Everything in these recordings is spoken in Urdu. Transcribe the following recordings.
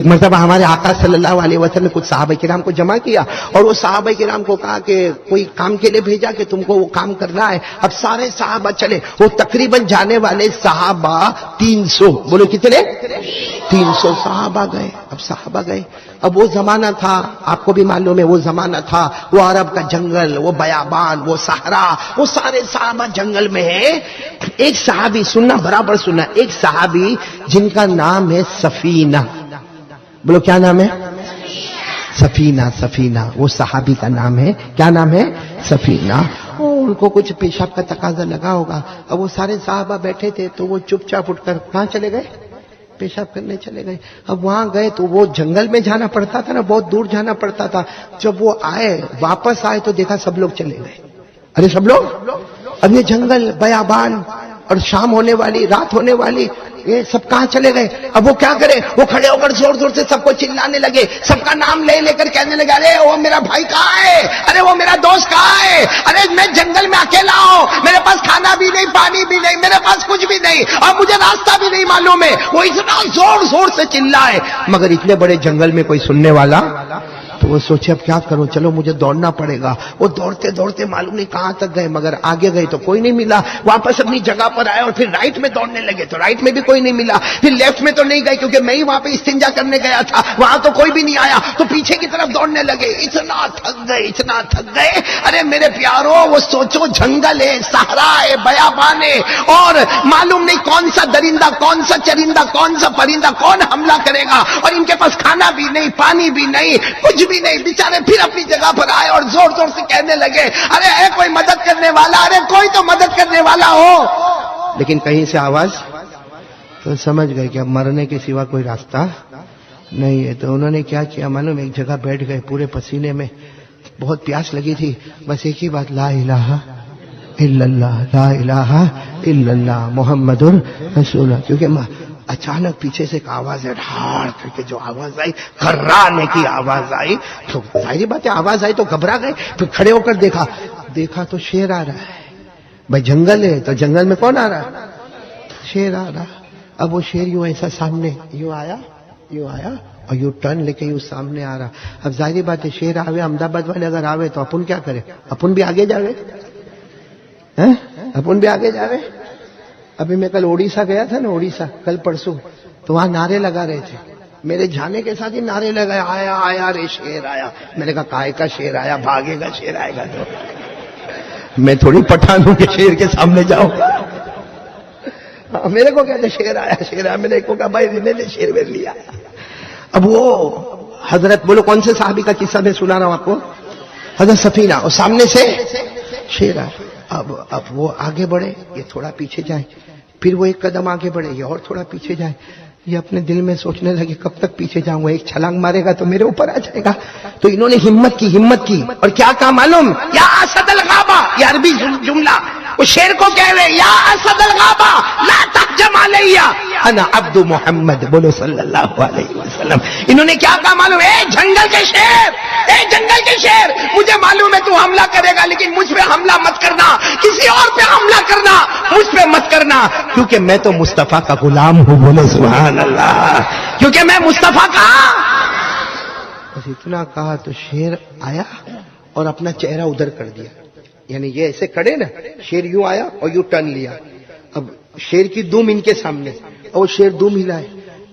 ایک مرتبہ ہمارے آقا صلی اللہ علیہ وسلم نے کچھ صحابہ کرام کو جمع کیا اور وہ صحابہ کرام کو کہا کہ کوئی کام کے لیے بھیجا کہ تم کو وہ کام کرنا ہے. اب سارے صحابہ چلے. وہ تقریباً جانے والے صحابہ 300. بولو کتنے؟ 300 صحابہ گئے. اب صحابہ گئے. اب وہ زمانہ تھا، آپ کو بھی معلوم ہے وہ زمانہ تھا، وہ عرب کا جنگل، وہ بیابان، وہ صحرا، وہ سارے صحابہ جنگل میں ہیں. ایک صحابی، سننا برابر سننا، ایک صحابی جن کا نام ہے سفینہ. بولو کیا نام ہے؟ سفینہ. سفینہ وہ صحابی کا نام ہے. کیا نام ہے؟ سفینہ. ان کو کچھ پیشاب کا تقاضا لگا ہوگا. اب وہ سارے صحابہ بیٹھے تھے تو وہ چپ چاپ اٹھ کر کہاں چلے گئے؟ پیشاب کرنے چلے گئے. اب وہاں گئے تو وہ جنگل میں جانا پڑتا تھا نا، بہت دور جانا پڑتا تھا. جب وہ آئے، واپس آئے تو دیکھا سب لوگ چلے گئے. ارے سب لوگ! اب یہ جنگل، بیابان اور شام ہونے والی، رات ہونے والی، یہ سب کہاں چلے گئے؟ اب وہ کیا کرے؟ وہ کھڑے ہو کر زور زور سے سب کو چلانے لگے، سب کا نام لے لے کر کہنے لگے ارے وہ میرا بھائی کہاں ہے؟ ارے وہ میرا دوست کہاں ہے؟ ارے میں جنگل میں اکیلا ہوں، میرے پاس کھانا بھی نہیں، پانی بھی نہیں، میرے پاس کچھ بھی نہیں اور مجھے راستہ بھی نہیں معلوم ہے. وہ اتنا زور زور سے چلائے مگر اتنے بڑے جنگل میں کوئی سننے والا. تو وہ سوچے اب کیا کروں، چلو مجھے دوڑنا پڑے گا. وہ دوڑتے دوڑتے معلوم نہیں کہاں تک گئے مگر آگے گئے تو کوئی نہیں ملا. واپس اپنی جگہ پر آئے اور پھر رائٹ میں دوڑنے لگے تو رائٹ میں بھی کوئی نہیں ملا. پھر لیفٹ میں تو نہیں گئے کیونکہ میں ہی وہاں پہ استنجا کرنے گیا تھا، وہاں تو کوئی بھی نہیں آیا. تو پیچھے کی طرف دوڑنے لگے. اتنا تھک گئے، اتنا تھک گئے. ارے میرے پیارو، وہ سوچو جنگل ہے، صحرا ہے، بیابان ہے اور معلوم نہیں کون سا درندہ، کون سا چرندہ، کون سا پرندہ کون حملہ کرے گا اور ان کے پاس کھانا بھی نہیں، پانی بھی نہیں، کچھ بھی نہیں. بیچارے پھر اپنی جگہ پر آئے اور زور زور سے کہنے لگے ارے اے کوئی مدد کرنے والا، ارے کوئی تو مدد کرنے والا ہو. لیکن کہیں سے آواز، تو سمجھ گئے کہ اب مرنے کے سوا کوئی راستہ نہیں ہے. تو انہوں نے کیا کیا معلوم؟ ایک جگہ بیٹھ گئے پورے پسینے میں، بہت پیاس لگی تھی. بس ایک ہی بات، لا الہ الا اللہ، لا الہ الا اللہ محمد رسول اللہ. کیونکہ اچانک پیچھے سے ایک آواز ہے، ڈھاڑ کر کے جو آواز آئی، کھررانے کی آواز آئی. تو ظاہری بات ہے آواز آئی تو گھبرا گئے. پھر کھڑے ہو کر دیکھا تو شیر آ رہا ہے. بھائی جنگل ہے تو جنگل میں کون آ رہا ہے؟ شیر آ رہا. اب وہ شیر یوں ایسا سامنے یوں آیا اور یوں ٹرن لے کے یوں سامنے آ رہا. اب ظاہری بات ہے شیر آوے، احمدآباد والے اگر آوے تو اپن کیا کرے؟ اپن بھی آگے جاوے، اپن بھی آگے جاوے. ابھی میں کل اڑیسہ گیا تھا نا، اڑیسہ کل پرسوں، تو وہاں نعرے لگا رہے تھے. میرے جانے کے ساتھ ہی نعرے لگائے، آیا آیا رے شیر آیا. میں نے کہا کائے کا شیر آیا؟ بھاگے گا شیر آئے گا تو میں تھوڑی پٹھان ہوں کہ شیر کے سامنے جاؤ. میرے کو کہتے شیر آیا شیر آیا. میں نے کہا بھائی نے شیر میں لیا. اب وہ حضرت، بولو کون سے صحابی کا قصہ میں سنا رہا ہوں آپ کو؟ حضرت سفینہ. اور سامنے سے شیر آیا. اب وہ آگے بڑھے، یہ تھوڑا پیچھے جائیں. پھر وہ ایک قدم آگے بڑھے، یہ اور تھوڑا پیچھے جائے. یہ اپنے دل میں سوچنے لگے کب تک پیچھے جاؤں گا، ایک چھلانگ مارے گا تو میرے اوپر آ جائے گا. تو انہوں نے ہمت کی اور کیا کہا معلوم؟ یا اسد الغابہ، یہ عربی جملہ. وہ شیر کو کہہ رہے یا اسد الغابہ لا تهجم علی انا عبد محمد. بولو صلی اللہ علیہ وسلم. انہوں نے کیا کہا معلوم؟ اے جنگل کے شیر، اے جنگل کے شیر، مجھے معلوم ہے تو حملہ کرے گا لیکن مجھ پہ حملہ مت کرنا، کسی اور پہ حملہ کرنا، مجھ پہ مت کرنا، کیونکہ میں تو مصطفیٰ کا غلام ہوں. بولو سبحان اللہ. کیونکہ میں مصطفیٰ کا. بس اتنا کہا تو شیر آیا اور اپنا چہرہ ادھر کر دیا. یعنی یہ ایسے کھڑے نا، شیر یوں آیا اور یوں ٹرن لیا. اب شیر کی دم ان کے سامنے اور شیر دم ہلائے.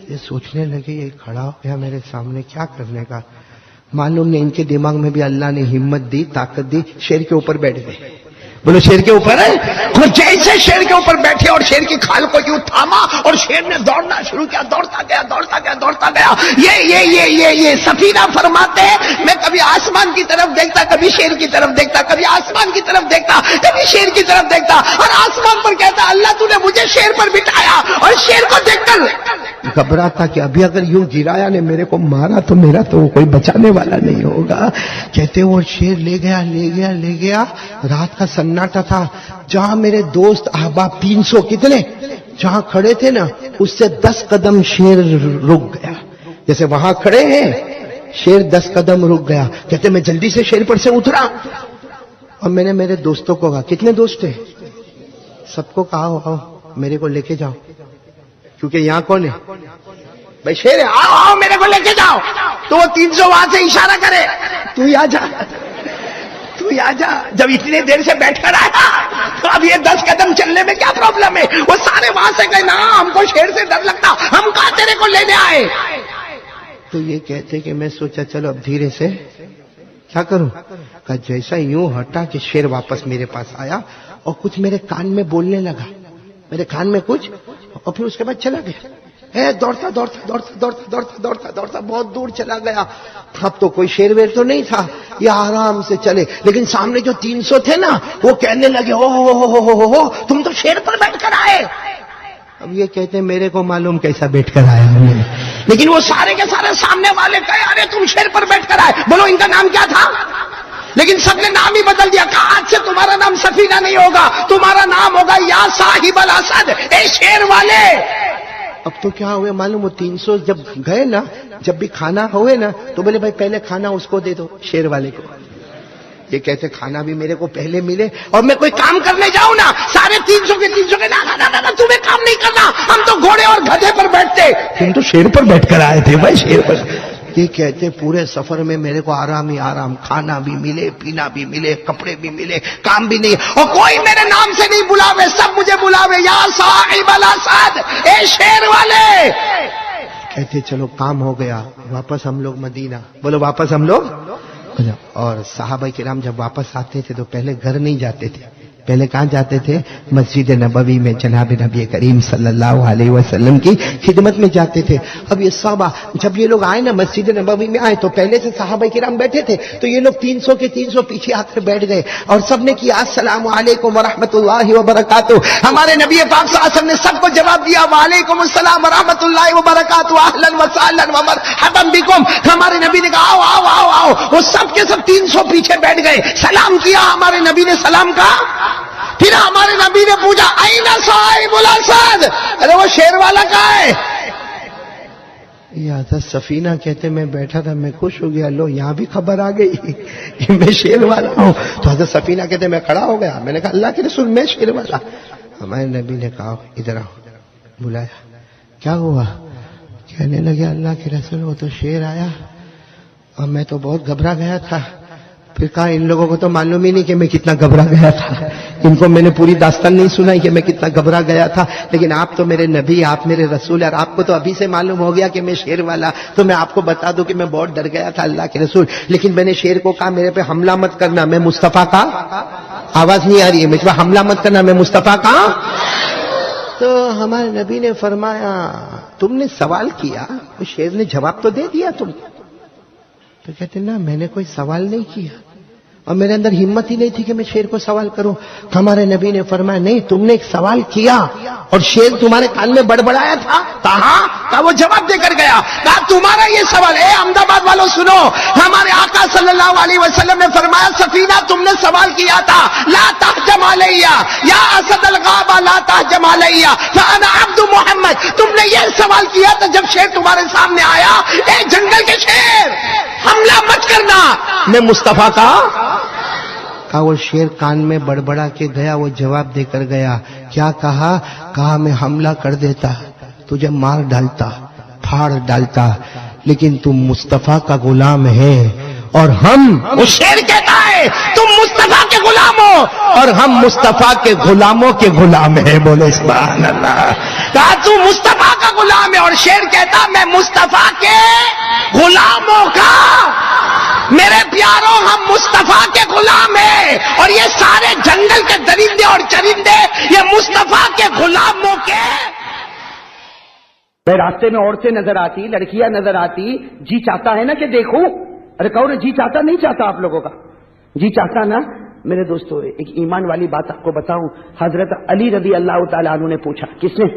یہ سوچنے لگے یہ کھڑا ہو گیا میرے سامنے، کیا کرنے کا. معلوم نہیں ان کے دماغ میں بھی اللہ نے ہمت دی، طاقت دی. شیر کے اوپر بیٹھ گئے. بولو شیر کے اوپر ہے. تو جیسے شیر کے اوپر بیٹھے اور شیر کی کھال کو یوں تھاما اور شیر نے دوڑنا شروع کیا. دوڑتا گیا. یہ سفینہ فرماتے ہیں میں کبھی آسمان کی طرف دیکھتا، کبھی شیر کی طرف دیکھتا، کبھی آسمان کی طرف دیکھتا، کبھی شیر کی طرف دیکھتا اور آسمان پر کہتا اللہ تو نے مجھے شیر پر بٹھایا. اور شیر کو دیکھ کر گھبراتا کہ ابھی اگر یوں گرایا نے میرے کو مارا تو میرا تو کوئی بچانے والا نہیں ہوگا. کہتے وہ شیر لے گیا. رات کا سناٹا تھا. جہاں میرے دوست احباب 300 کتنے جہاں کھڑے تھے نا، اس سے 10 قدم شیر رک گیا. جیسے وہاں کھڑے ہیں شیر 10 قدم رک گیا. کہتے میں جلدی سے شیر پر سے اترا اور میں نے میرے دوستوں کو کہا، کتنے دوست تھے؟ سب کو کہا آؤ میرے کو لے کے جاؤ. کیونکہ یہاں کون ہے؟ بھائی شیر ہے، آؤ آؤ میرے کو لے کے جاؤ. تو وہ 300 وہاں سے اشارہ کرے، تو آ جا تو آ جا. جب اتنی دیر سے بیٹھ کر آیا تو اب یہ 10 قدم چلنے میں کیا پرابلم ہے؟ وہ سارے وہاں سے گئے نا ہم کو شیر سے ڈر لگتا، ہم کہاں تیرے کو لینے آئے. تو یہ کہتے کہ میں سوچا چلو اب دھیرے سے کیا کروں. کہ جیسا یوں ہٹا کہ شیر واپس میرے پاس آیا اور کچھ میرے کان میں بولنے لگا، میرے کان میں کچھ، اور پھر اس کے بعد چلا گیا. دوڑتا دوڑتا دوڑتا دوڑتا دوڑتا دوڑتا دوڑتا بہت دور چلا گیا. اب تو کوئی شیر ویر تو نہیں تھا، یہ آرام سے چلے. لیکن سامنے جو 300 تھے نا وہ کہنے لگے او تم تو شیر پر بیٹھ کر آئے. اب یہ کہتے میرے کو معلوم کیسا بیٹھ کر آیا میں نے، لیکن وہ سارے کے سارے سامنے والے کہے ارے تم شیر پر بیٹھ کر آئے. بولو ان کا نام کیا تھا؟ لیکن سب نے نام ہی بدل دیا. کہا آج سے تمہارا نام سفینہ نہیں ہوگا، تمہارا نام ہوگا یا صاحب الاسد، اے شیر والے. اب تو کیا ہوئے معلوم، وہ 300 جب گئے نا، جب بھی کھانا ہوئے نا تو بولے بھائی پہلے کھانا اس کو دے دو، شیر والے کو. یہ کہتے کھانا بھی میرے کو پہلے ملے اور میں کوئی کام کرنے جاؤں نا سارے 300 کے نا تمہیں کام نہیں کرنا، ہم تو گھوڑے اور گدھے پر بیٹھتے، تم تو شیر پر بیٹھ کر آئے تھے بھائی شیر پر. یہ کہتے پورے سفر میں میرے کو آرام ہی آرام، کھانا بھی ملے، پینا بھی ملے، کپڑے بھی ملے، کام بھی نہیں، اور کوئی میرے نام سے نہیں بلاوے، سب مجھے بلاوے یا صاحب الاسد، اے شیر والے. کہتے چلو کام ہو گیا، واپس ہم لوگ مدینہ. بولو واپس ہم لوگ. اور صحابہ کرام جب واپس آتے تھے تو پہلے گھر نہیں جاتے تھے، پہلے کہاں جاتے تھے؟ مسجد نبوی میں جناب نبی کریم صلی اللہ علیہ وسلم کی خدمت میں جاتے تھے. اب یہ صحابہ جب یہ لوگ آئے نا مسجد نبوی میں آئے تو پہلے سے صحابہ کرام بیٹھے تھے، تو یہ لوگ 300 کے 300 پیچھے آ کر بیٹھ گئے اور سب نے کیا السلام علیکم ورحمۃ اللہ وبرکاتہ. ہمارے نبی پاک صلی اللہ علیہ وسلم نے سب کو جواب دیا وعلیکم السلام ورحمۃ اللہ وبرکاتہ، اہلا وسہلا ومرحبا بکم. ہمارے نبی نے کہا آؤ آؤ آؤ آؤ. وہ سب کے سب 300 پیچھے بیٹھ گئے، سلام کیا ہمارے نبی نے، سلام کہا. پھر ہمارے نبی نے پوچھا اینا صاحب الاسد، ارے وہ شیر والا کہاں ہے؟ یہ حضرت سفینہ کہتے میں بیٹھا تھا، میں خوش ہو گیا، لو یہاں بھی خبر آ گئی کہ میں شیر والا ہوں. تو حضرت سفینہ کہتے میں کھڑا ہو گیا، میں نے کہا اللہ کے رسول میں شیر والا. ہمارے نبی نے کہا ادھر آؤ، بلایا. کیا ہوا؟ کہنے لگے اللہ کے رسول وہ تو شیر آیا اور میں تو بہت گھبرا گیا تھا. پھر کہا ان لوگوں کو تو معلوم ہی نہیں کہ میں کتنا گھبرا گیا تھا، ان کو میں نے پوری داستان نہیں سنائی کہ میں کتنا گھبرا گیا تھا. لیکن آپ تو میرے نبی، آپ میرے رسول، اور آپ کو تو ابھی سے معلوم ہو گیا کہ میں شیر والا. تو میں آپ کو بتا دوں کہ میں بہت ڈر گیا تھا اللہ کے رسول، لیکن میں نے شیر کو کہا میرے پہ حملہ مت کرنا، میں مصطفیٰ کا. آواز نہیں آ رہی ہے، مجھ پہ حملہ مت کرنا، میں مصطفیٰ کا. تو ہمارے نبی نے فرمایا تم نے سوال کیا، شیر نے جواب تو دے دیا تم. تو کہتے نا میں نے کوئی سوال نہیں کیا اور میرے اندر ہمت ہی نہیں تھی کہ میں شیر کو سوال کروں. ہمارے نبی نے فرمایا نہیں تم نے ایک سوال کیا اور شیر تمہارے کان میں بڑبڑایا تھا. کہا وہ جواب دے کر گیا. کہا تمہارا یہ سوال، اے احمد آباد والوں سنو، ہمارے آقا صلی اللہ علیہ وسلم نے فرمایا سفینہ تم نے سوال کیا تھا لا تحجم علیہ یا اسد الغابہ لا تحجم علیہ فانا عبد محمد. تم نے یہ سوال کیا تھا جب شیر تمہارے سامنے آیا، اے جنگل کے شیر حملہ مت کرنا، میں مصطفیٰ کا. کہا وہ شیر کان میں بڑبڑا کے گیا، وہ جواب دے کر گیا. کیا کہا؟ کہا میں حملہ کر دیتا، تجھے مار ڈالتا، پھاڑ ڈالتا، لیکن تم مصطفیٰ کا غلام ہے اور ہم، وہ شیر کہتا ہے تم مصطفیٰ کے غلام ہو اور ہم مصطفیٰ کے غلاموں کے غلام ہیں. بولے سبحان اللہ. کہا تو مصطفیٰ کا غلام ہے اور شیر کہتا میں مصطفیٰ کے غلاموں کا. میرے پیاروں ہم مصطفیٰ کے غلام ہیں اور یہ سارے جنگل کے درندے اور چرندے یہ مصطفیٰ کے غلاموں کے. راستے میں عورتیں نظر آتی، لڑکیاں نظر آتی، جی چاہتا ہے نا کہ دیکھوں. ارے کہو جی چاہتا نہیں چاہتا آپ لوگوں کا؟ جی چاہتا نا. میرے دوستو ایک ایمان والی بات آپ کو بتاؤں. حضرت علی رضی اللہ تعالیٰ عنہ نے پوچھا. کس نے؟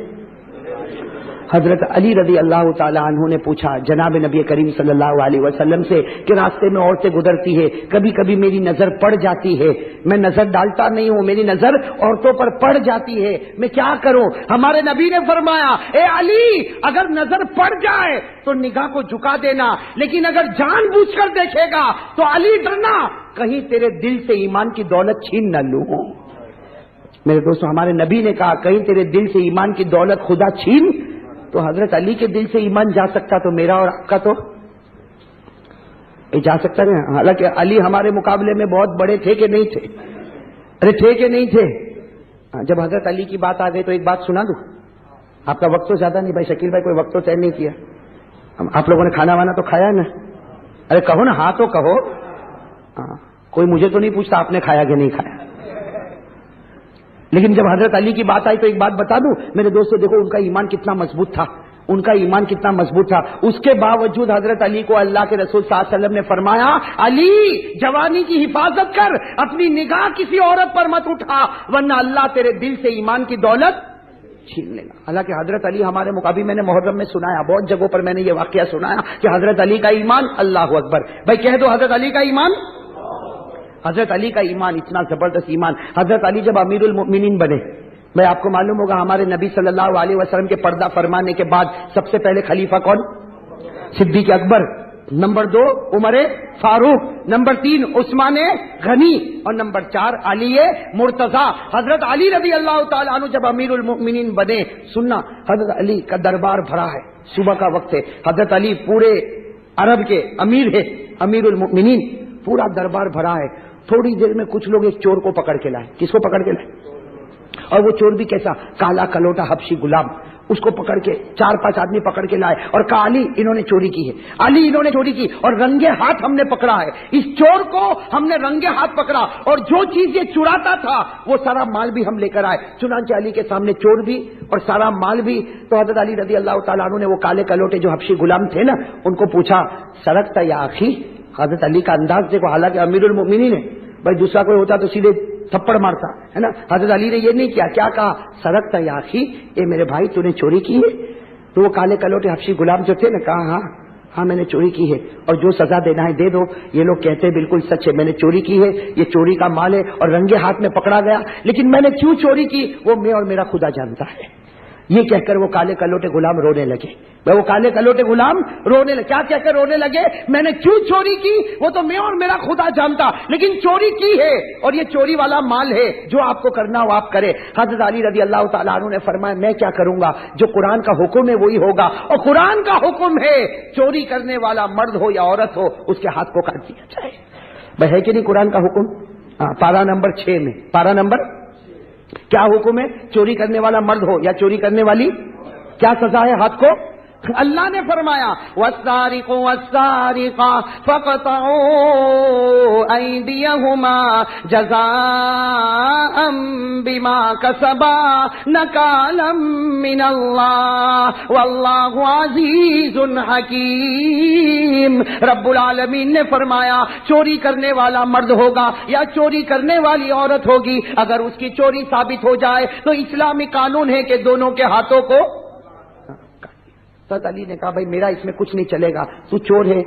حضرت علی رضی اللہ تعالیٰ عنہ نے پوچھا جناب نبی کریم صلی اللہ علیہ وسلم سے کہ راستے میں عورتیں گزرتی ہے، کبھی کبھی میری نظر پڑ جاتی ہے، میں نظر ڈالتا نہیں ہوں، میری نظر عورتوں پر پڑ جاتی ہے، میں کیا کروں؟ ہمارے نبی نے فرمایا اے علی اگر نظر پڑ جائے تو نگاہ کو جھکا دینا، لیکن اگر جان بوجھ کر دیکھے گا تو علی ڈرنا کہیں تیرے دل سے ایمان کی دولت چھین نہ لوں. میرے دوستو ہمارے نبی نے کہا کہیں تیرے دل سے ایمان کی دولت خدا چھین تو حضرت علی کے دل سے ایمان جا سکتا تو میرا اور آپ کا تو جا سکتا نہیں. حالانکہ علی ہمارے مقابلے میں بہت بڑے تھے کہ نہیں تھے؟ ارے تھے کہ نہیں تھے؟ جب حضرت علی کی بات آ گئی تو ایک بات سنا دوں. آپ کا وقت تو زیادہ نہیں بھائی، شکیل بھائی کوئی وقت تو طے نہیں کیا. آپ لوگوں نے کھانا وانا تو کھایا نا؟ ارے کہو نا، ہاں تو کہو. کوئی مجھے تو نہیں پوچھتا آپ نے کھایا کہ نہیں کھایا. لیکن جب حضرت علی کی بات آئی تو ایک بات بتا دوں میرے دوستو، دیکھو ان کا ایمان کتنا مضبوط تھا، ان کا ایمان کتنا مضبوط تھا. اس کے باوجود حضرت علی کو اللہ کے رسول صلی اللہ علیہ وسلم نے فرمایا، علی جوانی کی حفاظت کر، اپنی نگاہ کسی عورت پر مت اٹھا ورنہ اللہ تیرے دل سے ایمان کی دولت چھین لینا. حالانکہ حضرت علی ہمارے مقابل، میں نے محرم میں سنایا، بہت جگہوں پر میں نے یہ واقعہ سنایا کہ حضرت علی کا ایمان، اللہ اکبر بھائی کہہ دو حضرت علی کا ایمان. حضرت علی کا ایمان اتنا زبردست ایمان. حضرت علی جب امیر المؤمنین بنے، میں آپ کو معلوم ہوگا ہمارے نبی صلی اللہ علیہ وسلم کے پردہ فرمانے کے بعد سب سے پہلے خلیفہ کون؟ صدیق اکبر. نمبر 2 عمر فاروق. نمبر 3 عثمان غنی. اور نمبر 4 علی مرتضی. حضرت علی رضی اللہ تعالیٰ عنہ جب امیر المؤمنین بنے، سننا حضرت علی کا دربار بھرا ہے، صبح کا وقت ہے، حضرت علی پورے عرب کے امیر ہے، امیر المؤمنین، پورا دربار بھرا ہے. تھوڑی دیر میں کچھ لوگ ایک چور کو پکڑ کے لائے. کس کو پکڑ کے لائے؟ اور وہ چور بھی کیسا؟ کالا کلوٹا حبشی غلام. اس کو پکڑ کے 4-5 آدمی پکڑ کے لائے اور کہا علی انہوں نے چوری کی ہے، علی انہوں نے چوری کی، اور رنگے ہاتھ ہم نے پکڑا ہے اس چور کو، ہم نے رنگے ہاتھ پکڑا، اور جو چیز یہ چراتا تھا وہ سارا مال بھی ہم لے کر آئے. چنانچہ علی کے سامنے چور بھی اور سارا مال بھی. تو حضرت علی رضی اللہ تعالیٰ عنہ نے وہ کالے کلوٹے جو حبشی غلام تھے نا، ان کو پوچھا سرقتا یا اخی؟ حضرت علی کا انداز دیکھو، حالانکہ امیر المؤمنین ہے بھائی، دوسرا کوئی ہوتا تو سیدھے تھپڑ مارتا ہے نا. حضرت علی نے یہ نہیں کیا، کیا کہا؟ سرقتا یا اخی، اے میرے بھائی تو نے چوری کی ہے؟ تو وہ کالے کلوٹے حبشی غلام جو تھے نا، کہا ہاں میں نے چوری کی ہے، اور جو سزا دینا ہے دے دو. یہ لوگ کہتے ہیں بالکل سچ ہے، میں نے چوری کی ہے، یہ چوری کا مال ہے اور رنگے ہاتھ میں پکڑا گیا، لیکن میں نے کیوں چوری کی وہ میں اور میرا خدا جانتا ہے. یہ کہہ کر وہ کالے کلوٹے غلام رونے لگے. وہ کالے کلوٹے غلام رونے لگے. کیا کہہ کر رونے لگے؟ میں نے کیوں چوری کی وہ تو میں اور میرا خدا جانتا، لیکن چوری کی ہے اور یہ چوری والا مال ہے، جو آپ کو کرنا ہو آپ کرے. حضرت علی رضی اللہ تعالیٰ عنہ نے فرمایا میں کیا کروں گا، جو قرآن کا حکم ہے وہی ہوگا، اور قرآن کا حکم ہے چوری کرنے والا مرد ہو یا عورت ہو اس کے ہاتھ کو کاٹ دیا جائے. بھائی ہے کہ نہیں قرآن کا حکم؟ پارہ نمبر 6 میں، پارہ نمبر کیا حکم ہے؟ چوری کرنے والا مرد ہو یا چوری کرنے والی، کیا سزا ہے ہاتھ کو؟ اللہ نے فرمایا والسارق والسارقة فاقطعوا أيديهما جزاء بما كسبا نكالا من الله والله عزيز حكيم. رب العالمین نے فرمایا چوری کرنے والا مرد ہوگا یا چوری کرنے والی عورت ہوگی، اگر اس کی چوری ثابت ہو جائے تو اسلامی قانون ہے کہ دونوں کے ہاتھوں کو. حضرت علی نے کہا بھائی میرا اس میں کچھ نہیں چلے گا، تو چور ہے،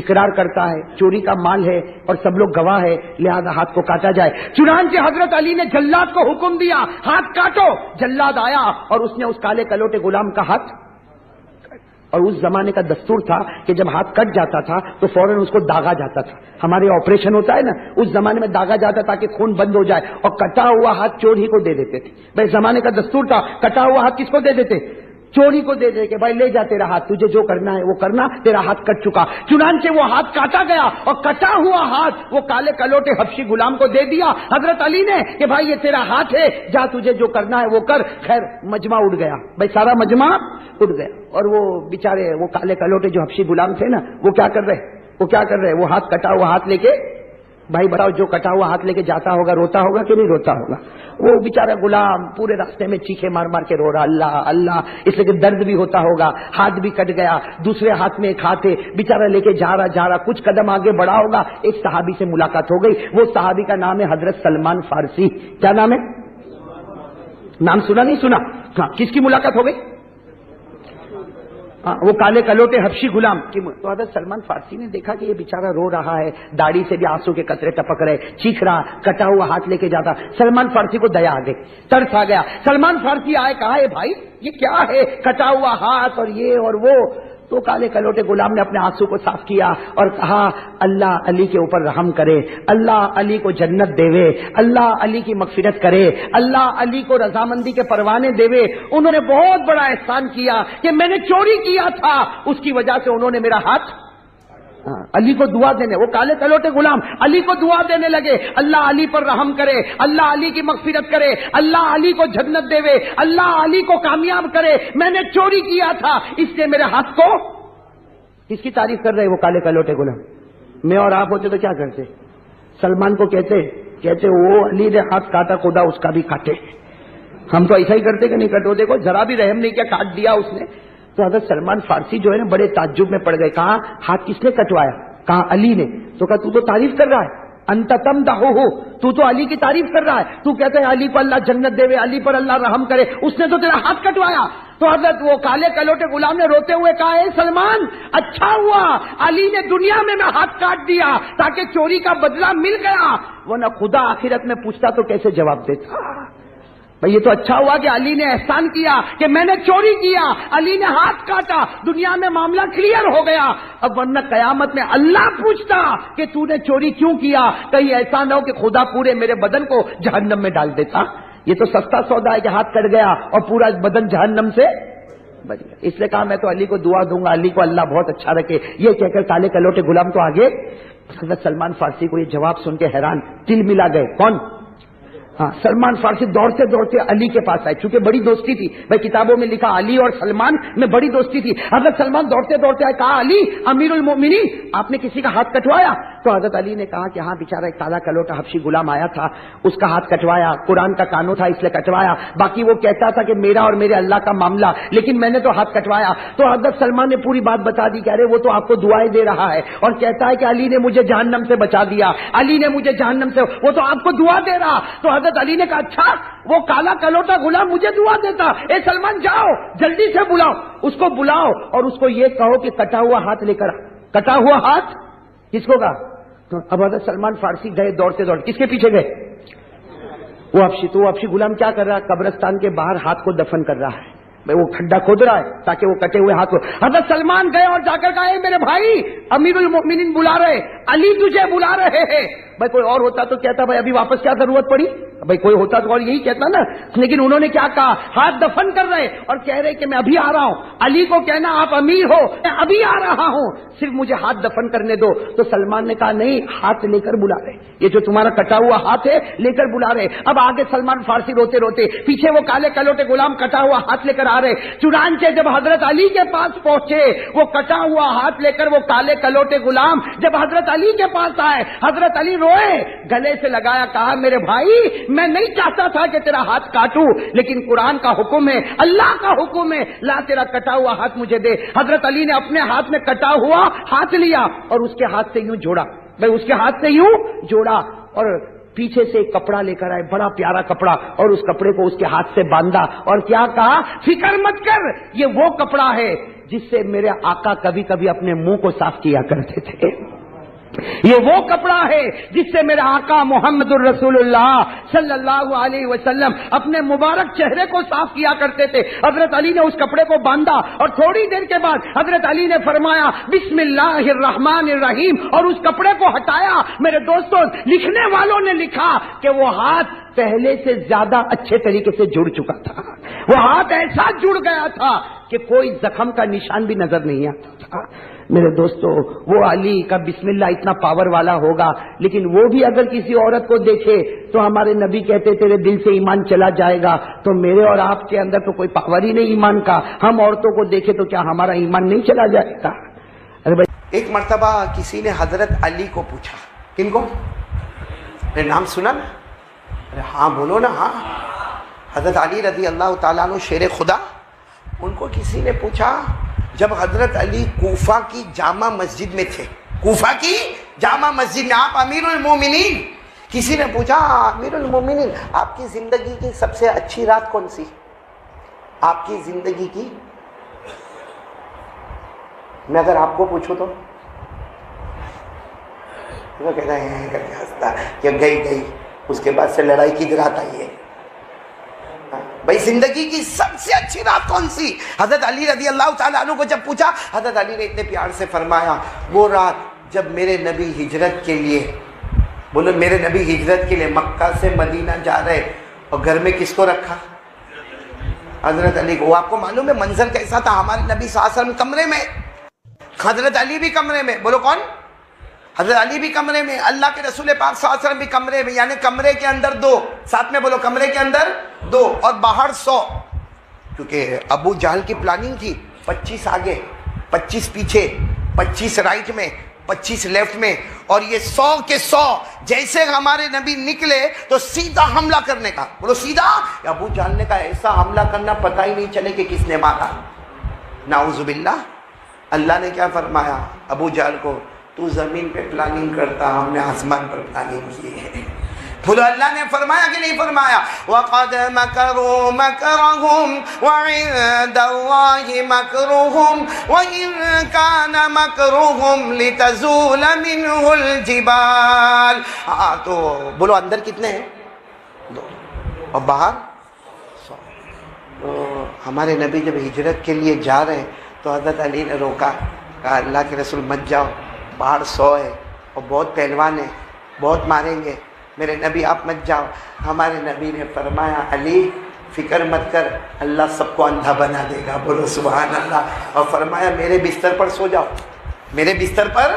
اقرار کرتا ہے، چوری کا مال ہے اور سب لوگ گواہ ہے، لہذا ہاتھ کو کاٹا جائے. چنانچہ حضرت علی نے جلاد کو حکم دیا ہاتھ کاٹو. جلاد آیا اور اس نے اس کالے کلوٹے غلام کا ہاتھ، اور اس زمانے کا دستور تھا کہ جب ہاتھ کٹ جاتا تھا تو فوراً اس کو داغا جاتا تھا. ہمارے آپریشن ہوتا ہے نا، اس زمانے میں داغا جاتا تاکہ خون بند ہو جائے، اور کٹا ہوا ہاتھ چور ہی کو دے دیتے تھے. بھائی زمانے کا دستور تھا، کٹا ہوا ہاتھ کس کو دے دیتے؟ چوری کو دے دے کہ بھائی لے جا تیرا ہاتھ، تجھے جو کرنا ہے وہ کرنا، تیرا ہاتھ کٹ چکا. چنانچہ وہ ہاتھ کاٹا گیا اور کٹا ہوا ہاتھ وہ کالے کلوٹے حبشی غلام کو دے دیا حضرت علی نے کہ بھائی یہ تیرا ہاتھ ہے، جا تجھے جو کرنا ہے وہ کر. خیر مجمع اڑ گیا بھائی، سارا مجمع اڑ گیا. اور وہ بیچارے وہ کالے کلوٹے جو حبشی غلام تھے نا، وہ کیا کر رہے؟ وہ ہاتھ کٹا ہوا ہاتھ لے کے، بھائی بتاؤ جو کٹا ہوا ہاتھ لے کے جاتا ہوگا روتا ہوگا کہ نہیں روتا ہوگا؟ وہ بیچارہ غلام پورے راستے میں چیخے مار مار کے رو رہا اللہ اللہ، اس لیے کہ درد بھی ہوتا ہوگا، ہاتھ بھی کٹ گیا، دوسرے ہاتھ میں ایک ہاتھ ہے، بیچارہ لے کے جا رہا کچھ قدم آگے بڑھا ہوگا، ایک صحابی سے ملاقات ہو گئی. وہ صحابی کا نام ہے حضرت سلمان فارسی. کیا نام ہے؟ نام سنا نہیں سنا؟ ہاں. کس کی ملاقات ہو گئی؟ وہ کالے کلوٹے حبشی غلام کی. تو حضرت سلمان فارسی نے دیکھا کہ یہ بیچارہ رو رہا ہے، داڑھی سے بھی آنسو کے قطرے ٹپک رہے، چیخ رہا، کٹا ہوا ہاتھ لے کے جاتا. سلمان فارسی کو دیا آ گئی، ترس آ گیا. سلمان فارسی آئے، کہا اے بھائی یہ کیا ہے، کٹا ہوا ہاتھ اور یہ اور وہ. تو کالے کلوٹے غلام نے اپنے آنسو کو صاف کیا اور کہا اللہ علی کے اوپر رحم کرے، اللہ علی کو جنت دے، اللہ علی کی مغفرت کرے، اللہ علی کو رضامندی کے پروانے دے۔ انہوں نے بہت بڑا احسان کیا کہ میں نے چوری کیا تھا، اس کی وجہ سے انہوں نے میرا ہاتھ علی کو دعا دینے، وہ کالے کلوٹے غلام علی کو دعا دینے لگے، اللہ علی پر رحم کرے، اللہ علی کی مغفرت کرے، اللہ علی کو جنت دے، اللہ علی کو کامیاب کرے، میں نے چوری کیا تھا اس لیے میرے ہاتھ کو۔ کس کی تعریف کر رہے وہ کالے کلوٹے غلام؟ میں اور آپ ہوتے تو کیا کرتے؟ سلمان کو کہتے وہ علی نے ہاتھ کاٹا، خدا اس کا بھی کاٹے۔ ہم تو ایسا ہی کرتے کہ نہیں کرتے؟ دیکھو ذرا بھی رحم نہیں کیا، کاٹ دیا اس نے۔ تو حضرت سلمان فارسی جو ہے نا بڑے تعجب میں پڑ گئے، کہا ہاتھ کس نے کٹوایا؟ کہا علی نے۔ تو کہا تو تعریف کر رہا ہے، انت تمدحہ، تو علی کی تعریف کر رہا ہے، تو کہتے ہیں علی کو اللہ جنت دے، علی پر اللہ رحم کرے، اس نے تو تیرا ہاتھ کٹوایا۔ تو حضرت وہ کالے کلوٹے غلام نے روتے ہوئے کہا اے سلمان، اچھا ہوا علی نے دنیا میں ہاتھ کاٹ دیا تاکہ چوری کا بدلہ مل گیا، ورنہ خدا آخرت میں پوچھتا تو کیسے جواب دیتا؟ بھئی یہ تو اچھا ہوا کہ علی نے احسان کیا کہ میں نے چوری کیا، علی نے ہاتھ کاٹا، دنیا میں معاملہ کلیئر ہو گیا۔ اب ورنہ قیامت میں اللہ پوچھتا کہ تو نے چوری کیوں کیا، کہیں ایسا نہ ہو کہ خدا پورے میرے بدن کو جہنم میں ڈال دیتا۔ یہ تو سستا سودا ہے کہ ہاتھ کٹ گیا اور پورا بدن جہنم سے بچ گیا۔ اس لیے کہا میں تو علی کو دعا دوں گا، علی کو اللہ بہت اچھا رکھے۔ یہ کہہ کر کالے کلوٹے غلام تو آگے۔ حضرت سلمان فارسی کو یہ جواب سن کے حیران، تل ملا گئے۔ کون؟ ہاں، سلمان فارسی دوڑتے دوڑتے علی کے پاس آئے، چونکہ بڑی دوستی تھی بھائی، کتابوں میں لکھا علی اور سلمان میں بڑی دوستی تھی۔ حضرت سلمان دوڑتے دوڑتے آئے، کہا علی امیر المؤمنین، آپ نے کسی کا ہاتھ کٹوایا؟ تو حضرت علی نے کہا کہ ہاں بیچارہ ایک کالا کلوٹا حبشی غلام آیا تھا، اس کا ہاتھ کٹوایا، قرآن کا قانون تھا اس لیے کٹوایا، باقی وہ کہتا تھا کہ میرا اور میرے اللہ کا معاملہ، لیکن میں نے تو ہاتھ کٹوایا۔ تو حضرت سلمان نے پوری بات بتا دی کہ ارے وہ تو آپ کو دعائیں دے رہا ہے اور کہتا ہے کہ علی نے مجھے جہنم سے بچا دیا، علی نے مجھے جہنم سے، وہ تو آپ کو دعا دے رہا۔ تو حضرت علی نے کہا اچھا وہ کالا کلوٹا غلام مجھے دعا دیتا، اے سلمان جاؤ جلدی سے بلاؤ، اس کو بلاؤ اور اس کو یہ کہو کہ کٹا ہوا ہاتھ لے کر۔ کٹا ہوا ہاتھ کس کو کہا؟ تو اب حضرت سلمان فارسی گئے دوڑتے دوڑتے، کس کے پیچھے گئے؟ وہ حبشی۔ تو وہ حبشی غلام کیا کر رہا ہے؟ قبرستان کے باہر ہاتھ کو دفن کر رہا ہے، وہ کھڈا کھود رہا ہے تاکہ وہ کٹے ہوئے ہاتھ کو۔ حضرت سلمان گئے اور جا کر کہا اے میرے بھائی، امیر المؤمنین بلا رہے، علی تجھے بلا رہے ہیں۔ بھائی کوئی اور ہوتا تو کہتا بھائی ابھی واپس کیا ضرورت پڑی، بھائی کوئی ہوتا تو اور یہی کہتا نا، لیکن انہوں نے کیا کہا؟ ہاتھ دفن کر رہے اور کہہ رہے کہ میں ابھی آ رہا ہوں، علی کو کہنا آپ امیر ہو، میں ابھی آ رہا ہوں، صرف مجھے ہاتھ دفن کرنے دو۔ تو سلمان نے کہا نہیں، ہاتھ لے کر بلا رہے، یہ جو تمہارا کٹا ہوا ہاتھ ہے لے کر بلا رہے۔ اب آگے سلمان فارسی روتے روتے، پیچھے وہ کالے کلوٹے غلام کٹا ہوا ہاتھ لے کر آ رہے۔ چنانچہ جب حضرت علی کے پاس پہنچے، وہ کٹا ہوا ہاتھ لے کر وہ کالے کلوٹے غلام جب حضرت علی کے پاس آئے، حضرت علی روئے، گلے سے لگایا، کہا میرے بھائی میں نہیں چاہتا تھا کہ تیرا ہاتھ کاٹوں، لیکن قرآن کا حکم ہے، اللہ کا حکم ہے، لا تیرا کٹا ہوا ہاتھ مجھے دے۔ حضرت علی نے اپنے ہاتھ میں کٹا ہوا ہاتھ لیا اور اس کے ہاتھ سے یوں جوڑا، بھائی اس کے ہاتھ سے یوں جوڑا، اور پیچھے سے ایک کپڑا لے کر آئے، بڑا پیارا کپڑا، اور اس کپڑے کو اس کے ہاتھ سے باندھا اور کیا کہا؟ فکر مت کر، یہ وہ کپڑا ہے جس سے میرے آقا کبھی کبھی اپنے منہ کو صاف کیا کرتے تھے، یہ وہ کپڑا ہے جس سے میرے آقا محمد الرسول اللہ صلی اللہ علیہ وسلم اپنے مبارک چہرے کو صاف کیا کرتے تھے۔ حضرت علی نے اس کپڑے کو باندھا اور تھوڑی دیر کے بعد حضرت علی نے فرمایا بسم اللہ الرحمن الرحیم، اور اس کپڑے کو ہٹایا۔ میرے دوستوں، لکھنے والوں نے لکھا کہ وہ ہاتھ پہلے سے زیادہ اچھے طریقے سے جڑ چکا تھا، وہ ہاتھ ایسا جڑ گیا تھا کہ کوئی زخم کا نشان بھی نظر نہیں آتا تھا۔ میرے دوستو، وہ علی کا بسم اللہ اتنا پاور والا ہوگا، لیکن وہ بھی اگر کسی عورت کو دیکھے تو ہمارے نبی کہتے تیرے دل سے ایمان چلا جائے گا، تو میرے اور آپ کے اندر تو کوئی پاور ہی نہیں ایمان کا، ہم عورتوں کو دیکھے تو کیا ہمارا ایمان نہیں چلا جائے گا؟ ارے بھائی، ایک مرتبہ کسی نے حضرت علی کو پوچھا، کن کو؟ میرے نام سنا نا؟ ارے ہاں بولو نا، ہاں، حضرت علی رضی اللہ تعالیٰ عنہ شیر خدا، ان کو کسی نے پوچھا جب حضرت علی کوفہ کی جامع مسجد میں تھے، کوفہ کی جامع مسجد میں آپ امیر المومنین، کسی نے پوچھا امیر المومنین آپ کی زندگی کی سب سے اچھی رات کون سی؟ آپ کی زندگی کی، میں اگر آپ کو پوچھوں تو وہ کہتا ہے کہ گئی اس کے بعد سے لڑائی کی رات آئی ہے، بھائی زندگی کی سب سے اچھی رات کون سی؟ حضرت علی رضی اللہ تعالیٰ عنہ کو جب پوچھا، حضرت علی نے اتنے پیار سے فرمایا وہ رات جب میرے نبی ہجرت کے لیے، بولو میرے نبی ہجرت کے لیے مکہ سے مدینہ جا رہے، اور گھر میں کس کو رکھا؟ حضرت علی کو۔ وہ آپ کو معلوم ہے منظر کیسا تھا؟ ہمارے نبی صلی اللہ علیہ وسلم کمرے میں، حضرت علی بھی کمرے میں، بولو کون؟ حضرت علی بھی کمرے میں، اللہ کے رسول پاک صلی اللہ علیہ وسلم بھی کمرے میں، یعنی کمرے کے اندر 2، ساتھ میں بولو کمرے کے اندر 2 اور باہر 100، کیونکہ ابو جہل کی پلاننگ تھی 25 آگے 25 پیچھے 25 رائٹ میں 25 لیفٹ میں، اور یہ 100 کے 100 جیسے ہمارے نبی نکلے تو سیدھا حملہ کرنے کا، بولو سیدھا۔ ابو جہل نے کہا ایسا حملہ کرنا پتہ ہی نہیں چلے کہ کس نے مارا، نعوذ باللہ۔ اللہ نے کیا فرمایا ابو جہل کو؟ تو زمین پہ پلاننگ کرتا، ہم نے آسمان پر پلاننگ کی ہے۔ بولو اللہ نے فرمایا کہ نہیں فرمایا؟ وَقَدْ مَكَرُوا مَكْرَهُمْ وَعِندَ اللَّهِ مَكْرُهُمْ وَإِن كَانَ مَكْرُهُمْ لِتَزُولَ مِنْهُ الْجِبَالُ۔ تو بولو اندر کتنے ہیں؟ 2 اور باہر 100۔ تو ہمارے نبی جب ہجرت کے لیے جا رہے ہیں تو حضرت علی نے روکا، کہا اللہ کے رسول مت جاؤ، باہر 100 ہے اور بہت پہلوان ہے، بہت ماریں گے، میرے نبی آپ مت جاؤ۔ ہمارے نبی نے فرمایا علی فکر مت کر، اللہ سب کو اندھا بنا دے گا، بولو سبحان اللہ، اور فرمایا میرے بستر پر سو جاؤ، میرے بستر پر۔